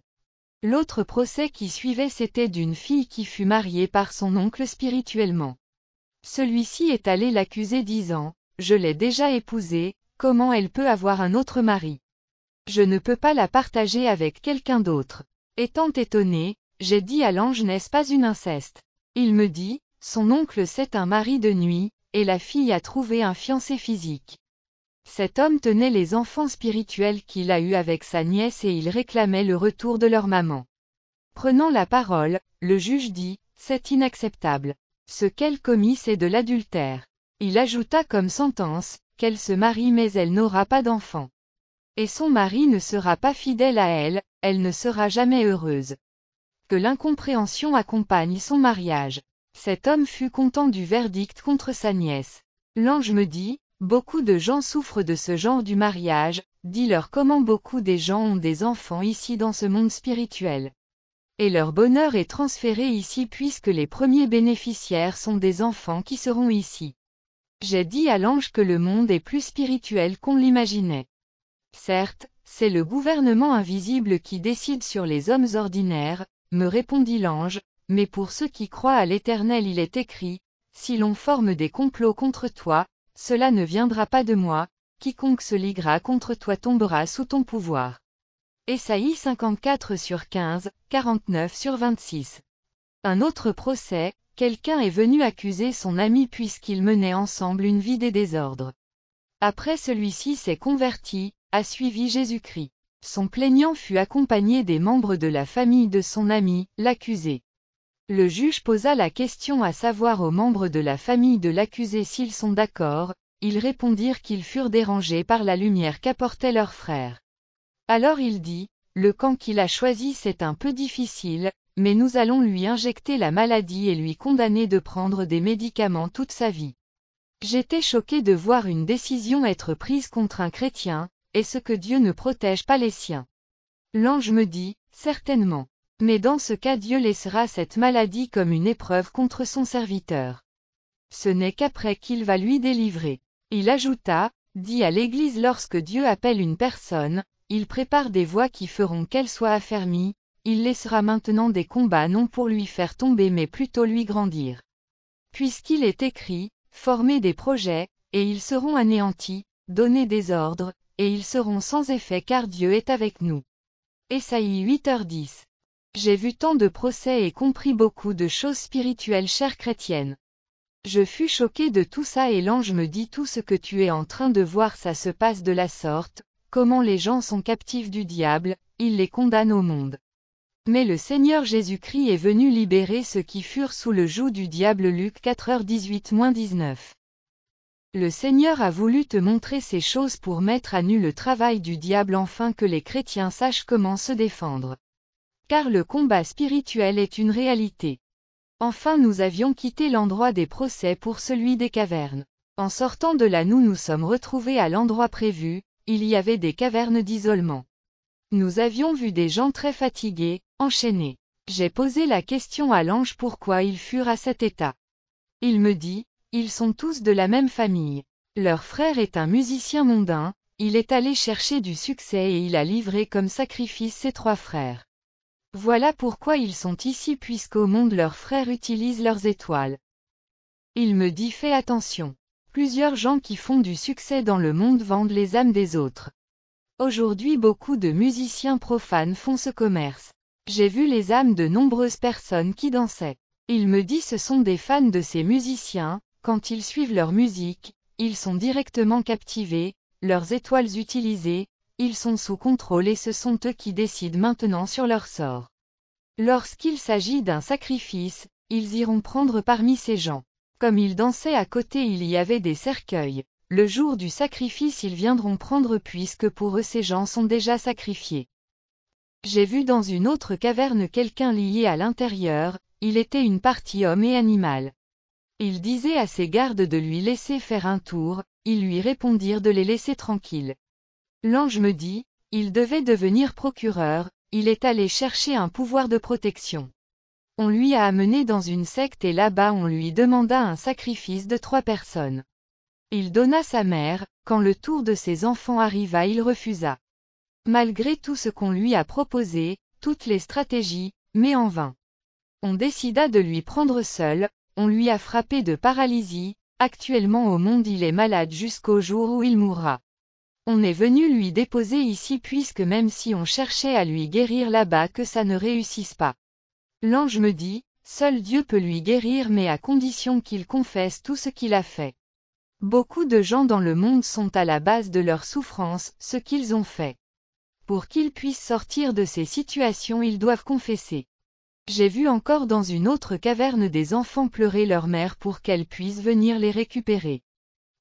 L'autre procès qui suivait c'était d'une fille qui fut mariée par son oncle spirituellement. Celui-ci est allé l'accuser disant, « Je l'ai déjà épousée, comment elle peut avoir un autre mari? Je ne peux pas la partager avec quelqu'un d'autre. » Étant étonné, j'ai dit à l'ange n'est-ce pas une inceste? Il me dit, son oncle c'est un mari de nuit, et la fille a trouvé un fiancé physique. Cet homme tenait les enfants spirituels qu'il a eus avec sa nièce et il réclamait le retour de leur maman. Prenant la parole, le juge dit, c'est inacceptable. Ce qu'elle commis c'est de l'adultère. Il ajouta comme sentence, qu'elle se marie mais elle n'aura pas d'enfant. Et son mari ne sera pas fidèle à elle, elle ne sera jamais heureuse. Que l'incompréhension accompagne son mariage. Cet homme fut content du verdict contre sa nièce. L'ange me dit, beaucoup de gens souffrent de ce genre du mariage, dis-leur comment beaucoup des gens ont des enfants ici dans ce monde spirituel. Et leur bonheur est transféré ici puisque les premiers bénéficiaires sont des enfants qui seront ici. J'ai dit à l'ange que le monde est plus spirituel qu'on l'imaginait. Certes, c'est le gouvernement invisible qui décide sur les hommes ordinaires, me répondit l'ange, mais pour ceux qui croient à l'Éternel il est écrit, si l'on forme des complots contre toi, cela ne viendra pas de moi, quiconque se liguera contre toi tombera sous ton pouvoir. Ésaïe 54/15, 49/26. Un autre procès, quelqu'un est venu accuser son ami puisqu'ils menaient ensemble une vie des désordres. Après celui-ci s'est converti, a suivi Jésus-Christ. Son plaignant fut accompagné des membres de la famille de son ami, l'accusé. Le juge posa la question à savoir aux membres de la famille de l'accusé s'ils sont d'accord, ils répondirent qu'ils furent dérangés par la lumière qu'apportait leur frère. Alors il dit, le camp qu'il a choisi c'est un peu difficile, mais nous allons lui injecter la maladie et lui condamner de prendre des médicaments toute sa vie. J'étais choqué de voir une décision être prise contre un chrétien, est-ce que Dieu ne protège pas les siens? L'ange me dit, certainement. Mais dans ce cas Dieu laissera cette maladie comme une épreuve contre son serviteur. Ce n'est qu'après qu'il va lui délivrer. Il ajouta, dit à l'Église lorsque Dieu appelle une personne, il prépare des voies qui feront qu'elle soit affermie, il laissera maintenant des combats non pour lui faire tomber mais plutôt lui grandir. Puisqu'il est écrit, former des projets, et ils seront anéantis, donner des ordres, et ils seront sans effet car Dieu est avec nous. Ésaïe 8h10. J'ai vu tant de procès et compris beaucoup de choses spirituelles chère chrétienne. Je fus choqué de tout ça et l'ange me dit tout ce que tu es en train de voir ça se passe de la sorte, comment les gens sont captifs du diable, il les condamne au monde. Mais le Seigneur Jésus-Christ est venu libérer ceux qui furent sous le joug du diable Luc 4h18-19. Le Seigneur a voulu te montrer ces choses pour mettre à nu le travail du diable afin que les chrétiens sachent comment se défendre. Car le combat spirituel est une réalité. Enfin nous avions quitté l'endroit des procès pour celui des cavernes. En sortant de là nous sommes retrouvés à l'endroit prévu, il y avait des cavernes d'isolement. Nous avions vu des gens très fatigués, enchaînés. J'ai posé la question à l'ange pourquoi ils furent à cet état. Il me dit, ils sont tous de la même famille. Leur frère est un musicien mondain, il est allé chercher du succès et il a livré comme sacrifice ses 3 frères. Voilà pourquoi ils sont ici puisqu'au monde leurs frères utilisent leurs étoiles. Il me dit fais attention. Plusieurs gens qui font du succès dans le monde vendent les âmes des autres. Aujourd'hui beaucoup de musiciens profanes font ce commerce. J'ai vu les âmes de nombreuses personnes qui dansaient. Il me dit ce sont des fans de ces musiciens, quand ils suivent leur musique, ils sont directement captivés, leurs étoiles utilisées, ils sont sous contrôle et ce sont eux qui décident maintenant sur leur sort. Lorsqu'il s'agit d'un sacrifice, ils iront prendre parmi ces gens. Comme ils dansaient à côté il y avait des cercueils. Le jour du sacrifice ils viendront prendre puisque pour eux ces gens sont déjà sacrifiés. J'ai vu dans une autre caverne quelqu'un lié à l'intérieur, il était une partie homme et animal. Il disait à ses gardes de lui laisser faire un tour, ils lui répondirent de les laisser tranquilles. L'ange me dit, il devait devenir procureur, il est allé chercher un pouvoir de protection. On lui a amené dans une secte et là-bas on lui demanda un sacrifice de 3 personnes. Il donna sa mère, quand le tour de ses enfants arriva il refusa. Malgré tout ce qu'on lui a proposé, toutes les stratégies, mais en vain. On décida de lui prendre seul, on lui a frappé de paralysie, actuellement au monde il est malade jusqu'au jour où il mourra. On est venu lui déposer ici puisque même si on cherchait à lui guérir là-bas que ça ne réussisse pas. L'ange me dit, seul Dieu peut lui guérir mais à condition qu'il confesse tout ce qu'il a fait. Beaucoup de gens dans le monde sont à la base de leur souffrance, ce qu'ils ont fait. Pour qu'ils puissent sortir de ces situations ils doivent confesser. J'ai vu encore dans une autre caverne des enfants pleurer leur mère pour qu'elle puisse venir les récupérer.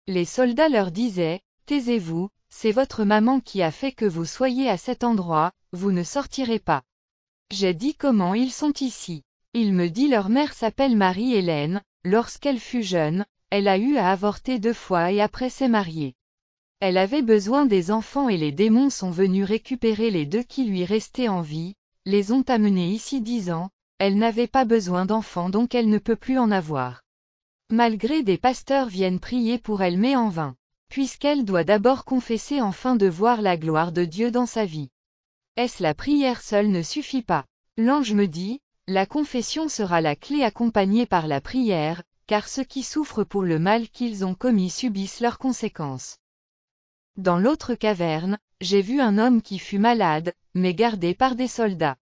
Les soldats leur disaient, taisez-vous, c'est votre maman qui a fait que vous soyez à cet endroit, vous ne sortirez pas. J'ai dit comment ils sont ici. Il me dit leur mère s'appelle Marie-Hélène, lorsqu'elle fut jeune, elle a eu à avorter 2 fois et après s'est mariée. Elle avait besoin des enfants et les démons sont venus récupérer les 2 qui lui restaient en vie, les ont amenées ici disant, elle n'avait pas besoin d'enfants donc elle ne peut plus en avoir. Malgré des pasteurs viennent prier pour elle mais en vain, puisqu'elle doit d'abord confesser afin de voir la gloire de Dieu dans sa vie. Est-ce la prière seule ne suffit pas? L'ange me dit, la confession sera la clé accompagnée par la prière, car ceux qui souffrent pour le mal qu'ils ont commis subissent leurs conséquences. Dans l'autre caverne, j'ai vu un homme qui fut malade, mais gardé par des soldats.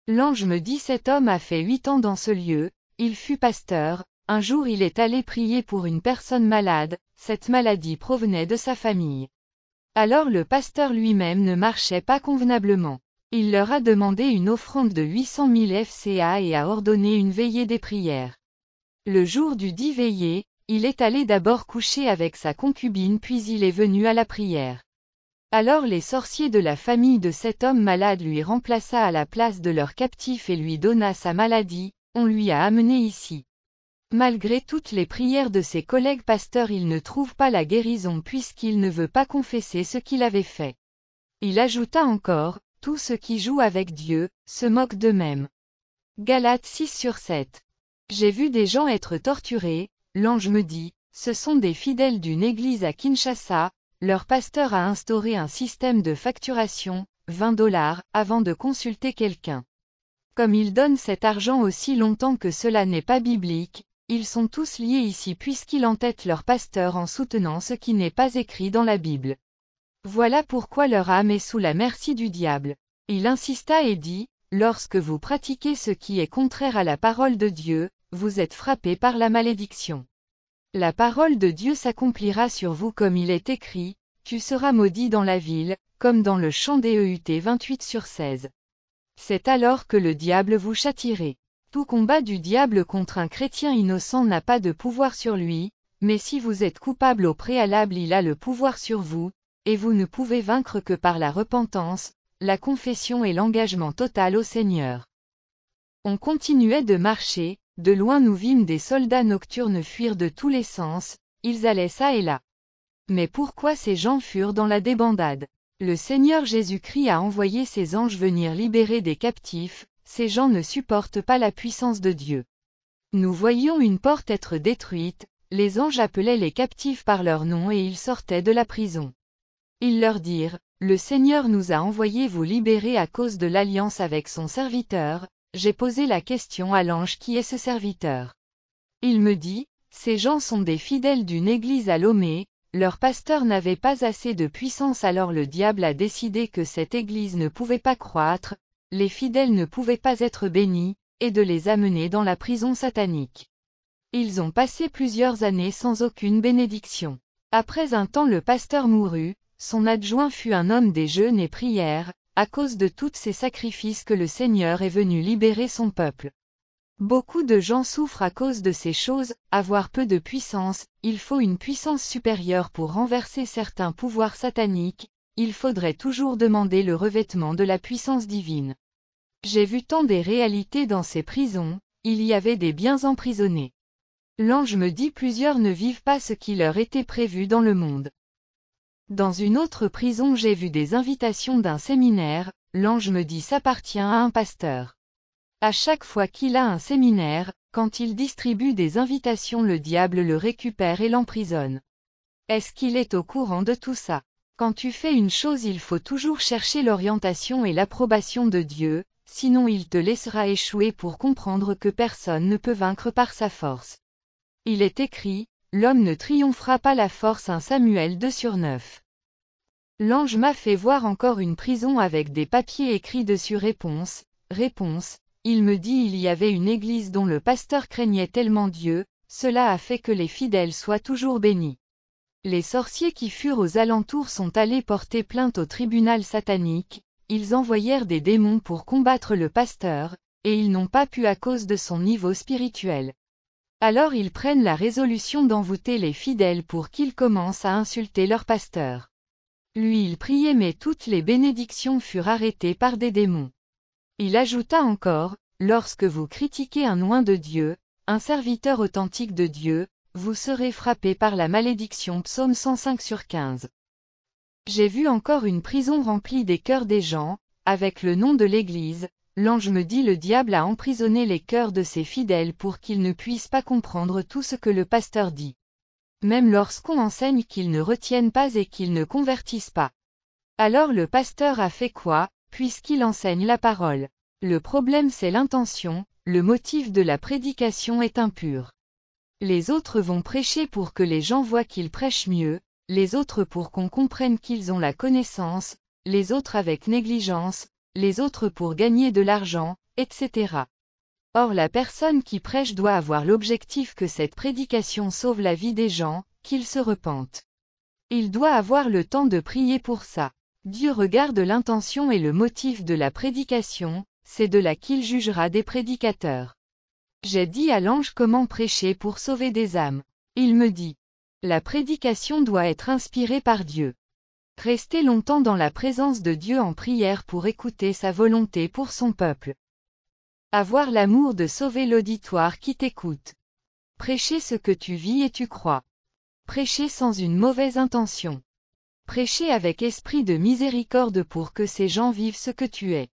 L'ange me dit cet homme a fait 8 ans dans ce lieu, il fut pasteur, un jour il est allé prier pour une personne malade, cette maladie provenait de sa famille. Alors le pasteur lui-même ne marchait pas convenablement. Il leur a demandé une offrande de 800 000 FCA et a ordonné une veillée des prières. Le jour du dit veillée, il est allé d'abord coucher avec sa concubine puis il est venu à la prière. Alors les sorciers de la famille de cet homme malade lui remplaça à la place de leur captif et lui donna sa maladie, on lui a amené ici. Malgré toutes les prières de ses collègues pasteurs il ne trouve pas la guérison puisqu'il ne veut pas confesser ce qu'il avait fait. Il ajouta encore, tous ceux qui jouent avec Dieu, se moquent d'eux-mêmes. Galates 6/7. J'ai vu des gens être torturés, l'ange me dit, ce sont des fidèles d'une église à Kinshasa, leur pasteur a instauré un système de facturation, $20, avant de consulter quelqu'un. Comme ils donnent cet argent aussi longtemps que cela n'est pas biblique, ils sont tous liés ici puisqu'ils entêtent leur pasteur en soutenant ce qui n'est pas écrit dans la Bible. Voilà pourquoi leur âme est sous la merci du diable. Il insista et dit, lorsque vous pratiquez ce qui est contraire à la parole de Dieu, vous êtes frappés par la malédiction. La parole de Dieu s'accomplira sur vous comme il est écrit, tu seras maudit dans la ville, comme dans le champ d'Éeut 28/16. C'est alors que le diable vous châtierait. Tout combat du diable contre un chrétien innocent n'a pas de pouvoir sur lui, mais si vous êtes coupable au préalable il a le pouvoir sur vous, et vous ne pouvez vaincre que par la repentance, la confession et l'engagement total au Seigneur. On continuait de marcher, de loin nous vîmes des soldats nocturnes fuir de tous les sens, ils allaient çà et là. Mais pourquoi ces gens furent dans la débandade? Le Seigneur Jésus-Christ a envoyé ses anges venir libérer des captifs, ces gens ne supportent pas la puissance de Dieu. Nous voyions une porte être détruite, les anges appelaient les captifs par leur nom et ils sortaient de la prison. Ils leur dirent, le Seigneur nous a envoyé vous libérer à cause de l'alliance avec son serviteur. J'ai posé la question à l'ange qui est ce serviteur. Il me dit, ces gens sont des fidèles d'une église à Lomé, leur pasteur n'avait pas assez de puissance alors le diable a décidé que cette église ne pouvait pas croître, les fidèles ne pouvaient pas être bénis, et de les amener dans la prison satanique. Ils ont passé plusieurs années sans aucune bénédiction. Après un temps le pasteur mourut, son adjoint fut un homme des jeûnes et prières, à cause de tous ces sacrifices que le Seigneur est venu libérer son peuple. Beaucoup de gens souffrent à cause de ces choses, avoir peu de puissance, il faut une puissance supérieure pour renverser certains pouvoirs sataniques, il faudrait toujours demander le revêtement de la puissance divine. J'ai vu tant des réalités dans ces prisons, il y avait des biens emprisonnés. L'ange me dit plusieurs ne vivent pas ce qui leur était prévu dans le monde. Dans une autre prison j'ai vu des invitations d'un séminaire, l'ange me dit s'appartient à un pasteur. À chaque fois qu'il a un séminaire, quand il distribue des invitations le diable le récupère et l'emprisonne. Est-ce qu'il est au courant de tout ça? Quand tu fais une chose il faut toujours chercher l'orientation et l'approbation de Dieu, sinon il te laissera échouer pour comprendre que personne ne peut vaincre par sa force. Il est écrit, l'homme ne triomphera pas la force 1 Samuel 2/9. L'ange m'a fait voir encore une prison avec des papiers écrits dessus réponse, il me dit il y avait une église dont le pasteur craignait tellement Dieu, cela a fait que les fidèles soient toujours bénis. Les sorciers qui furent aux alentours sont allés porter plainte au tribunal satanique, ils envoyèrent des démons pour combattre le pasteur, et ils n'ont pas pu à cause de son niveau spirituel. Alors ils prennent la résolution d'envoûter les fidèles pour qu'ils commencent à insulter leur pasteur. Lui il priait mais toutes les bénédictions furent arrêtées par des démons. Il ajouta encore, lorsque vous critiquez un oint de Dieu, un serviteur authentique de Dieu, vous serez frappé par la malédiction Psaume 105/15. J'ai vu encore une prison remplie des cœurs des gens, avec le nom de l'église, L'ange me dit: le diable a emprisonné les cœurs de ses fidèles pour qu'ils ne puissent pas comprendre tout ce que le pasteur dit. Même lorsqu'on enseigne qu'ils ne retiennent pas et qu'ils ne convertissent pas. Alors le pasteur a fait quoi, puisqu'il enseigne la parole? Le problème c'est l'intention, le motif de la prédication est impur. Les autres vont prêcher pour que les gens voient qu'ils prêchent mieux, les autres pour qu'on comprenne qu'ils ont la connaissance, les autres avec négligence, les autres pour gagner de l'argent, etc. Or la personne qui prêche doit avoir l'objectif que cette prédication sauve la vie des gens, qu'ils se repentent. Il doit avoir le temps de prier pour ça. Dieu regarde l'intention et le motif de la prédication, c'est de là qu'il jugera des prédicateurs. J'ai dit à l'ange comment prêcher pour sauver des âmes. Il me dit: la prédication doit être inspirée par Dieu. Rester longtemps dans la présence de Dieu en prière pour écouter sa volonté pour son peuple. Avoir l'amour de sauver l'auditoire qui t'écoute. Prêcher ce que tu vis et tu crois. Prêcher sans une mauvaise intention. Prêcher avec esprit de miséricorde pour que ces gens vivent ce que tu es.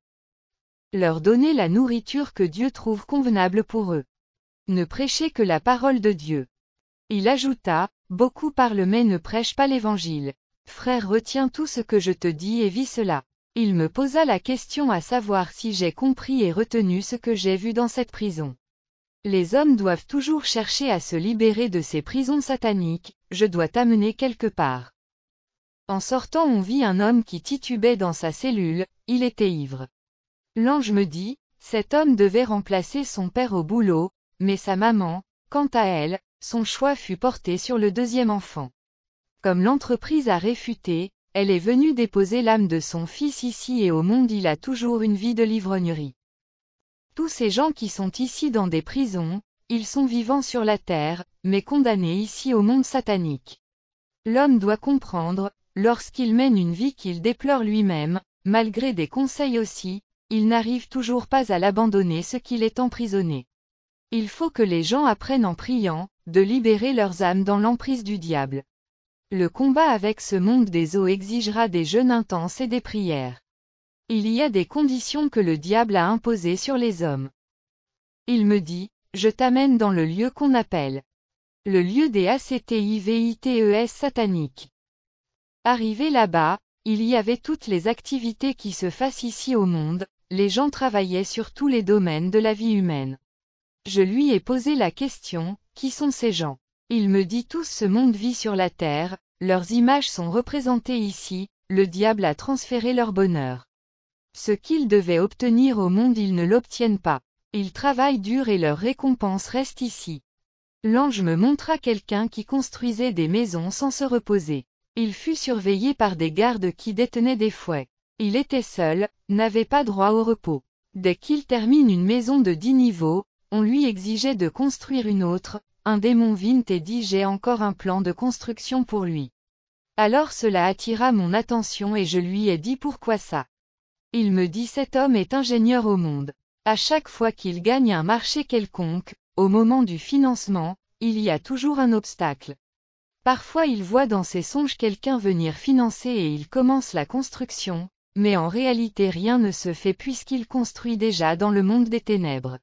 Leur donner la nourriture que Dieu trouve convenable pour eux. Ne prêcher que la parole de Dieu. Il ajouta: beaucoup parlent mais ne prêchent pas l'évangile. Frère, retiens tout ce que je te dis et vis cela. Il me posa la question à savoir si j'ai compris et retenu ce que j'ai vu dans cette prison. Les hommes doivent toujours chercher à se libérer de ces prisons sataniques, je dois t'amener quelque part. En sortant on vit un homme qui titubait dans sa cellule, il était ivre. L'ange me dit: cet homme devait remplacer son père au boulot, mais sa maman, quant à elle, son choix fut porté sur le deuxième enfant. Comme l'entreprise a réfuté, elle est venue déposer l'âme de son fils ici et au monde il a toujours une vie de l'ivrognerie. Tous ces gens qui sont ici dans des prisons, ils sont vivants sur la terre, mais condamnés ici au monde satanique. L'homme doit comprendre, lorsqu'il mène une vie qu'il déplore lui-même, malgré des conseils aussi, il n'arrive toujours pas à l'abandonner ce qu'il est emprisonné. Il faut que les gens apprennent en priant, de libérer leurs âmes dans l'emprise du diable. Le combat avec ce monde des eaux exigera des jeûnes intenses et des prières. Il y a des conditions que le diable a imposées sur les hommes. Il me dit: je t'amène dans le lieu qu'on appelle le lieu des ACTIVITES sataniques. Arrivé là-bas, il y avait toutes les activités qui se fassent ici au monde, les gens travaillaient sur tous les domaines de la vie humaine. Je lui ai posé la question: qui sont ces gens? Il me dit: tout ce monde vit sur la terre, leurs images sont représentées ici, le diable a transféré leur bonheur. Ce qu'ils devaient obtenir au monde ils ne l'obtiennent pas. Ils travaillent dur et leur récompense reste ici. L'ange me montra quelqu'un qui construisait des maisons sans se reposer. Il fut surveillé par des gardes qui détenaient des fouets. Il était seul, n'avait pas droit au repos. Dès qu'il termine une maison de 10 niveaux, on lui exigeait de construire une autre. Un démon vint et dit: j'ai encore un plan de construction pour lui. Alors cela attira mon attention et je lui ai dit: pourquoi ça? Il me dit: cet homme est ingénieur au monde. À chaque fois qu'il gagne un marché quelconque, au moment du financement, il y a toujours un obstacle. Parfois il voit dans ses songes quelqu'un venir financer et il commence la construction, mais en réalité rien ne se fait puisqu'il construit déjà dans le monde des ténèbres.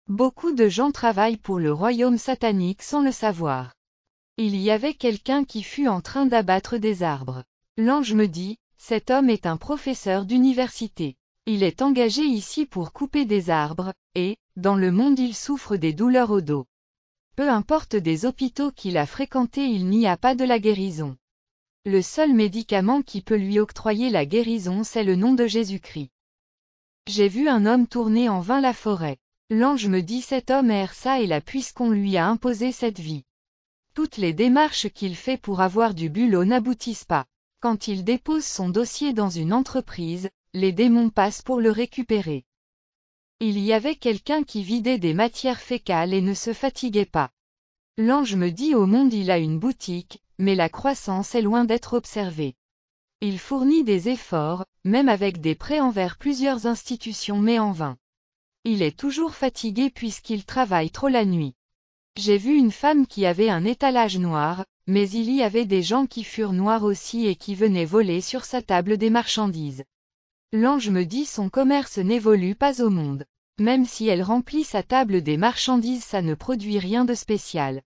Beaucoup de gens travaillent pour le royaume satanique sans le savoir. Il y avait quelqu'un qui fut en train d'abattre des arbres. L'ange me dit: cet homme est un professeur d'université. Il est engagé ici pour couper des arbres, et, dans le monde il souffre des douleurs au dos. Peu importe des hôpitaux qu'il a fréquentés, il n'y a pas de la guérison. Le seul médicament qui peut lui octroyer la guérison c'est le nom de Jésus-Christ. J'ai vu un homme tourner en vain la forêt. L'ange me dit: cet homme erre ça et là puisqu'on lui a imposé cette vie. Toutes les démarches qu'il fait pour avoir du bulot n'aboutissent pas. Quand il dépose son dossier dans une entreprise, les démons passent pour le récupérer. Il y avait quelqu'un qui vidait des matières fécales et ne se fatiguait pas. L'ange me dit: au monde il a une boutique, mais la croissance est loin d'être observée. Il fournit des efforts, même avec des prêts envers plusieurs institutions mais en vain. Il est toujours fatigué puisqu'il travaille trop la nuit. J'ai vu une femme qui avait un étalage noir, mais il y avait des gens qui furent noirs aussi et qui venaient voler sur sa table des marchandises. L'ange me dit son commerce n'évolue pas au monde. Même si elle remplit sa table des marchandises, ça ne produit rien de spécial.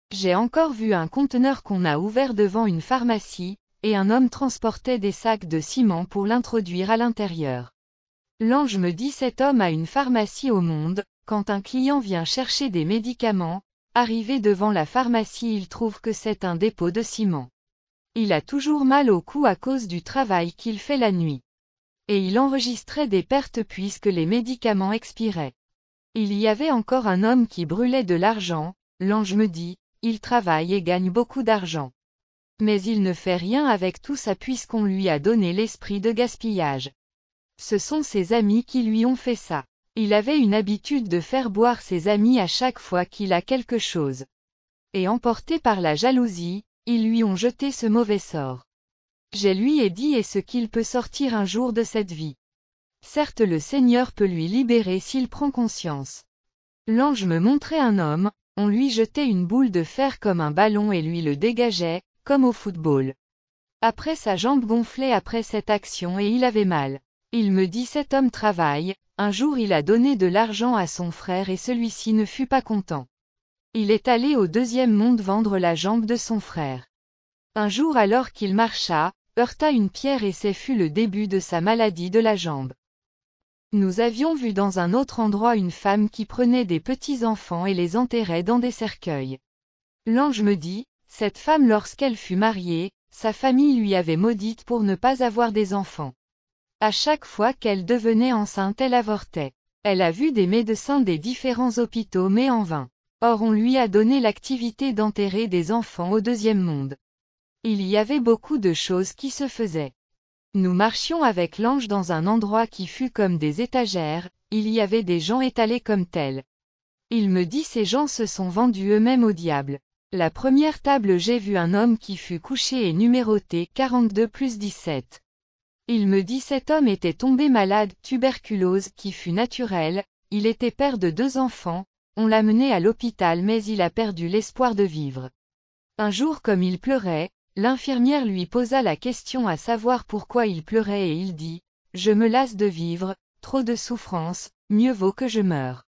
J'ai encore vu un conteneur qu'on a ouvert devant une pharmacie, et un homme transportait des sacs de ciment pour l'introduire à l'intérieur. L'ange me dit cet homme a une pharmacie au monde, quand un client vient chercher des médicaments, arrivé devant la pharmacie il trouve que c'est un dépôt de ciment. Il a toujours mal au cou à cause du travail qu'il fait la nuit. Et il enregistrait des pertes puisque les médicaments expiraient. Il y avait encore un homme qui brûlait de l'argent, l'ange me dit, il travaille et gagne beaucoup d'argent. Mais il ne fait rien avec tout ça puisqu'on lui a donné l'esprit de gaspillage. Ce sont ses amis qui lui ont fait ça. Il avait une habitude de faire boire ses amis à chaque fois qu'il a quelque chose. Et emporté par la jalousie, ils lui ont jeté ce mauvais sort. Je lui ai dit est-ce qu'il peut sortir un jour de cette vie. Certes le Seigneur peut lui libérer s'il prend conscience. L'ange me montrait un homme, on lui jetait une boule de fer comme un ballon et lui le dégageait, comme au football. Après sa jambe gonflait après cette action et il avait mal. Il me dit cet homme travaille, un jour il a donné de l'argent à son frère et celui-ci ne fut pas content. Il est allé au deuxième monde vendre la jambe de son frère. Un jour alors qu'il marcha, heurta une pierre et ce fut le début de sa maladie de la jambe. Nous avions vu dans un autre endroit une femme qui prenait des petits-enfants et les enterrait dans des cercueils. L'ange me dit, cette femme lorsqu'elle fut mariée, sa famille lui avait maudite pour ne pas avoir des enfants. À chaque fois qu'elle devenait enceinte elle avortait. Elle a vu des médecins des différents hôpitaux mais en vain. Or on lui a donné l'activité d'enterrer des enfants au deuxième monde. Il y avait beaucoup de choses qui se faisaient. Nous marchions avec l'ange dans un endroit qui fut comme des étagères, il y avait des gens étalés comme tels. Il me dit ces gens se sont vendus eux-mêmes au diable. La première table j'ai vu un homme qui fut couché et numéroté 42+17. Il me dit cet homme était tombé malade, tuberculose qui fut naturelle, il était père de 2 enfants, on l'a mené à l'hôpital mais il a perdu l'espoir de vivre. Un jour comme il pleurait, l'infirmière lui posa la question à savoir pourquoi il pleurait et il dit « Je me lasse de vivre, trop de souffrance, mieux vaut que je meure. »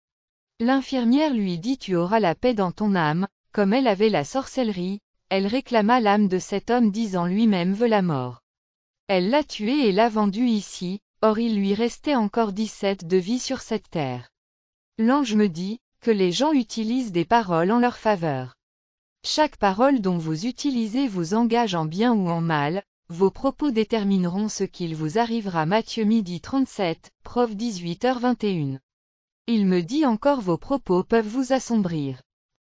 L'infirmière lui dit « Tu auras la paix dans ton âme », comme elle avait la sorcellerie, elle réclama l'âme de cet homme disant lui-même veut la mort. Elle l'a tué et l'a vendu ici, or il lui restait encore 17 de vie sur cette terre. L'ange me dit, que les gens utilisent des paroles en leur faveur. Chaque parole dont vous utilisez vous engage en bien ou en mal, vos propos détermineront ce qu'il vous arrivera. Matthieu 12h37, Prof 18h21. Il me dit encore vos propos peuvent vous assombrir.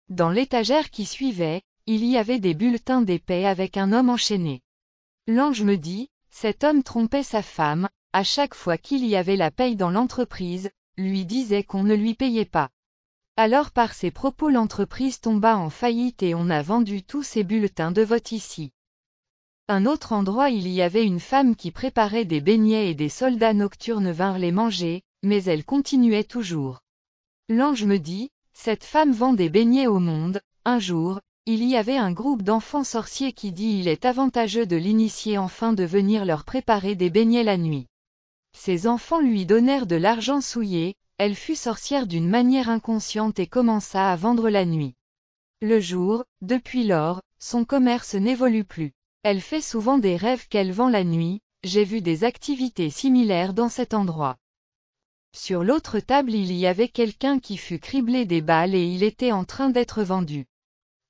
Dans l'étagère qui suivait, il y avait des bulletins d'épée avec un homme enchaîné. L'ange me dit, cet homme trompait sa femme, à chaque fois qu'il y avait la paye dans l'entreprise, lui disait qu'on ne lui payait pas. Alors par ces propos l'entreprise tomba en faillite et on a vendu tous ces bulletins de vote ici. Un autre endroit il y avait une femme qui préparait des beignets et des soldats nocturnes vinrent les manger, mais elle continuait toujours. L'ange me dit, cette femme vend des beignets au monde, un jour, il y avait un groupe d'enfants sorciers qui dit il est avantageux de l'initier afin de venir leur préparer des beignets la nuit. Ces enfants lui donnèrent de l'argent souillé, elle fut sorcière d'une manière inconsciente et commença à vendre la nuit. Le jour, depuis lors, son commerce n'évolue plus. Elle fait souvent des rêves qu'elle vend la nuit, j'ai vu des activités similaires dans cet endroit. Sur l'autre table il y avait quelqu'un qui fut criblé des balles et il était en train d'être vendu.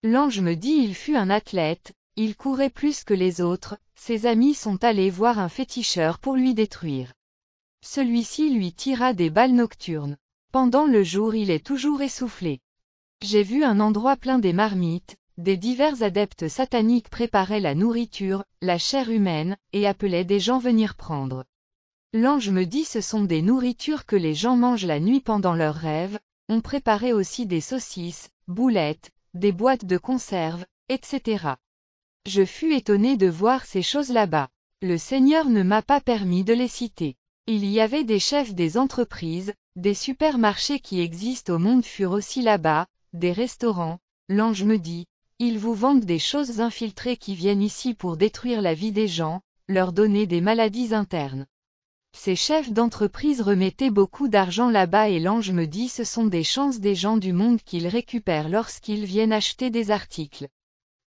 L'ange me dit il fut un athlète, il courait plus que les autres, ses amis sont allés voir un féticheur pour lui détruire. Celui-ci lui tira des balles nocturnes. Pendant le jour il est toujours essoufflé. J'ai vu un endroit plein des marmites, des divers adeptes sataniques préparaient la nourriture, la chair humaine, et appelaient des gens venir prendre. L'ange me dit ce sont des nourritures que les gens mangent la nuit pendant leurs rêves, on préparait aussi des saucisses, boulettes, des boîtes de conserve, etc. Je fus étonné de voir ces choses là-bas. Le Seigneur ne m'a pas permis de les citer. Il y avait des chefs des entreprises, des supermarchés qui existent au monde furent aussi là-bas, des restaurants. L'ange me dit, ils vous vendent des choses infiltrées qui viennent ici pour détruire la vie des gens, leur donner des maladies internes. Ces chefs d'entreprise remettaient beaucoup d'argent là-bas et l'ange me dit ce sont des chances des gens du monde qu'ils récupèrent lorsqu'ils viennent acheter des articles.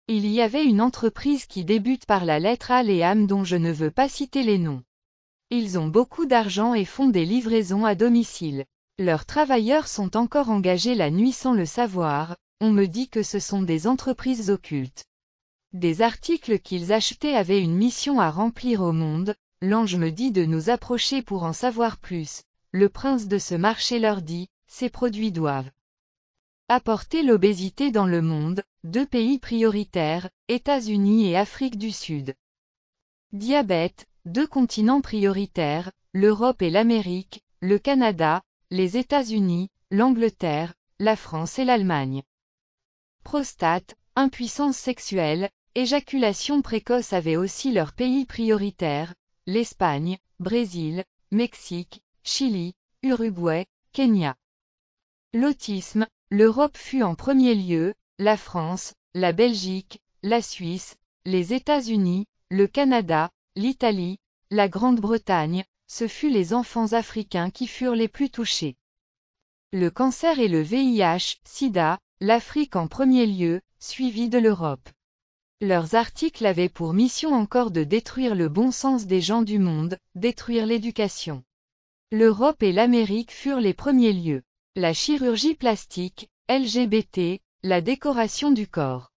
Il y avait une entreprise qui débute par la lettre A et AM dont je ne veux pas citer les noms. Ils ont beaucoup d'argent et font des livraisons à domicile. Leurs travailleurs sont encore engagés la nuit sans le savoir, on me dit que ce sont des entreprises occultes. Des articles qu'ils achetaient avaient une mission à remplir au monde, l'ange me dit de nous approcher pour en savoir plus. Le prince de ce marché leur dit, ces produits doivent apporter l'obésité dans le monde, 2 pays prioritaires, États-Unis et Afrique du Sud. Diabète, 2 continents prioritaires, l'Europe et l'Amérique, le Canada, les États-Unis, l'Angleterre, la France et l'Allemagne. Prostate, impuissance sexuelle, éjaculation précoce avaient aussi leurs pays prioritaires, l'Espagne, Brésil, Mexique, Chili, Uruguay, Kenya. L'autisme, l'Europe fut en premier lieu, la France, la Belgique, la Suisse, les États-Unis, le Canada, l'Italie, la Grande-Bretagne, ce fut les enfants africains qui furent les plus touchés. Le cancer et le VIH, SIDA, l'Afrique en premier lieu, suivi de l'Europe. Leurs articles avaient pour mission encore de détruire le bon sens des gens du monde, détruire l'éducation. L'Europe et l'Amérique furent les premiers lieux. La chirurgie plastique, LGBT, la décoration du corps.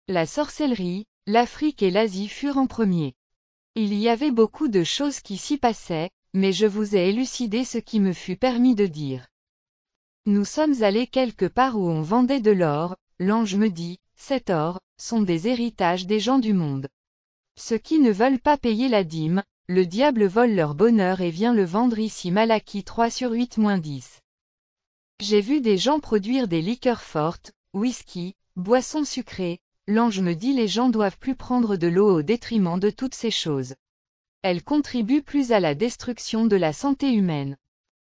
La sorcellerie, l'Afrique et l'Asie furent en premier. Il y avait beaucoup de choses qui s'y passaient, mais je vous ai élucidé ce qui me fut permis de dire. Nous sommes allés quelque part où on vendait de l'or, l'ange me dit, cet or, sont des héritages des gens du monde. Ceux qui ne veulent pas payer la dîme, le diable vole leur bonheur et vient le vendre ici. Malachie 3/8-10. J'ai vu des gens produire des liqueurs fortes, whisky, boissons sucrées, l'ange me dit les gens doivent plus prendre de l'eau au détriment de toutes ces choses. Elles contribuent plus à la destruction de la santé humaine.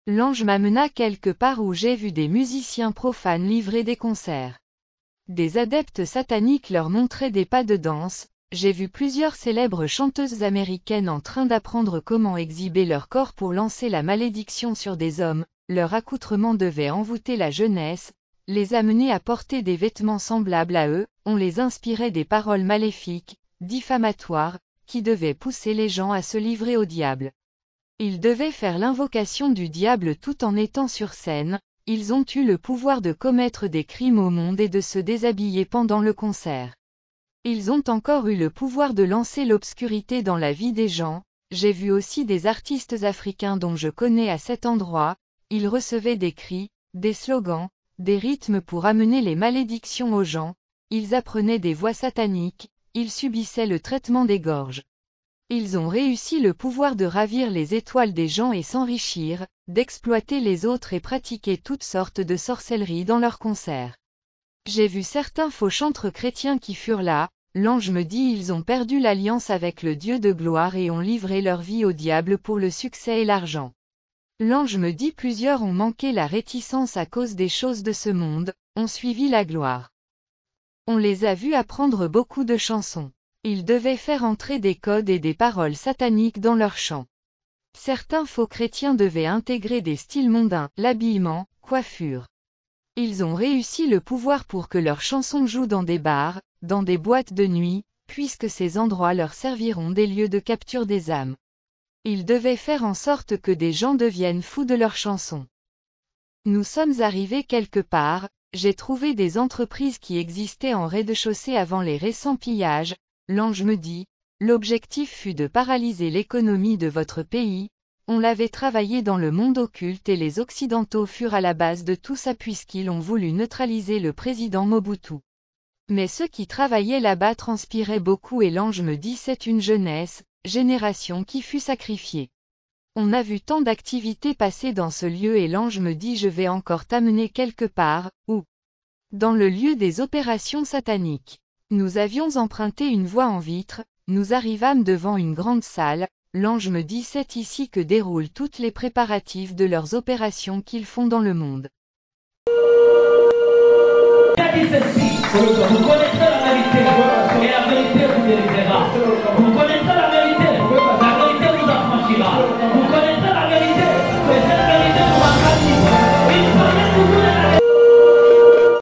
L'ange m'amena quelque part où j'ai vu des musiciens profanes livrer des concerts. Des adeptes sataniques leur montraient des pas de danse, j'ai vu plusieurs célèbres chanteuses américaines en train d'apprendre comment exhiber leur corps pour lancer la malédiction sur des hommes. Leur accoutrement devait envoûter la jeunesse, les amener à porter des vêtements semblables à eux, on les inspirait des paroles maléfiques, diffamatoires, qui devaient pousser les gens à se livrer au diable. Ils devaient faire l'invocation du diable tout en étant sur scène, ils ont eu le pouvoir de commettre des crimes au monde et de se déshabiller pendant le concert. Ils ont encore eu le pouvoir de lancer l'obscurité dans la vie des gens. J'ai vu aussi des artistes africains dont je connais à cet endroit. Ils recevaient des cris, des slogans, des rythmes pour amener les malédictions aux gens, ils apprenaient des voix sataniques, ils subissaient le traitement des gorges. Ils ont réussi le pouvoir de ravir les étoiles des gens et s'enrichir, d'exploiter les autres et pratiquer toutes sortes de sorcelleries dans leurs concerts. J'ai vu certains faux chantres chrétiens qui furent là, l'ange me dit ils ont perdu l'alliance avec le Dieu de gloire et ont livré leur vie au diable pour le succès et l'argent. L'ange me dit plusieurs ont manqué la réticence à cause des choses de ce monde, ont suivi la gloire. On les a vus apprendre beaucoup de chansons. Ils devaient faire entrer des codes et des paroles sataniques dans leurs chants. Certains faux chrétiens devaient intégrer des styles mondains, l'habillement, coiffure. Ils ont réussi le pouvoir pour que leurs chansons jouent dans des bars, dans des boîtes de nuit, puisque ces endroits leur serviront des lieux de capture des âmes. Ils devaient faire en sorte que des gens deviennent fous de leurs chansons. Nous sommes arrivés quelque part, j'ai trouvé des entreprises qui existaient en rez-de-chaussée avant les récents pillages, l'ange me dit, l'objectif fut de paralyser l'économie de votre pays, on l'avait travaillé dans le monde occulte et les Occidentaux furent à la base de tout ça puisqu'ils ont voulu neutraliser le président Mobutu. Mais ceux qui travaillaient là-bas transpiraient beaucoup et l'ange me dit c'est une génération qui fut sacrifiée. On a vu tant d'activités passer dans ce lieu et l'ange me dit je vais encore t'amener quelque part, où? Dans le lieu des opérations sataniques. Nous avions emprunté une voie en vitre, nous arrivâmes devant une grande salle, l'ange me dit c'est ici que déroulent toutes les préparatifs de leurs opérations qu'ils font dans le monde. Il a dit ceci, vous connaissez la vérité, et la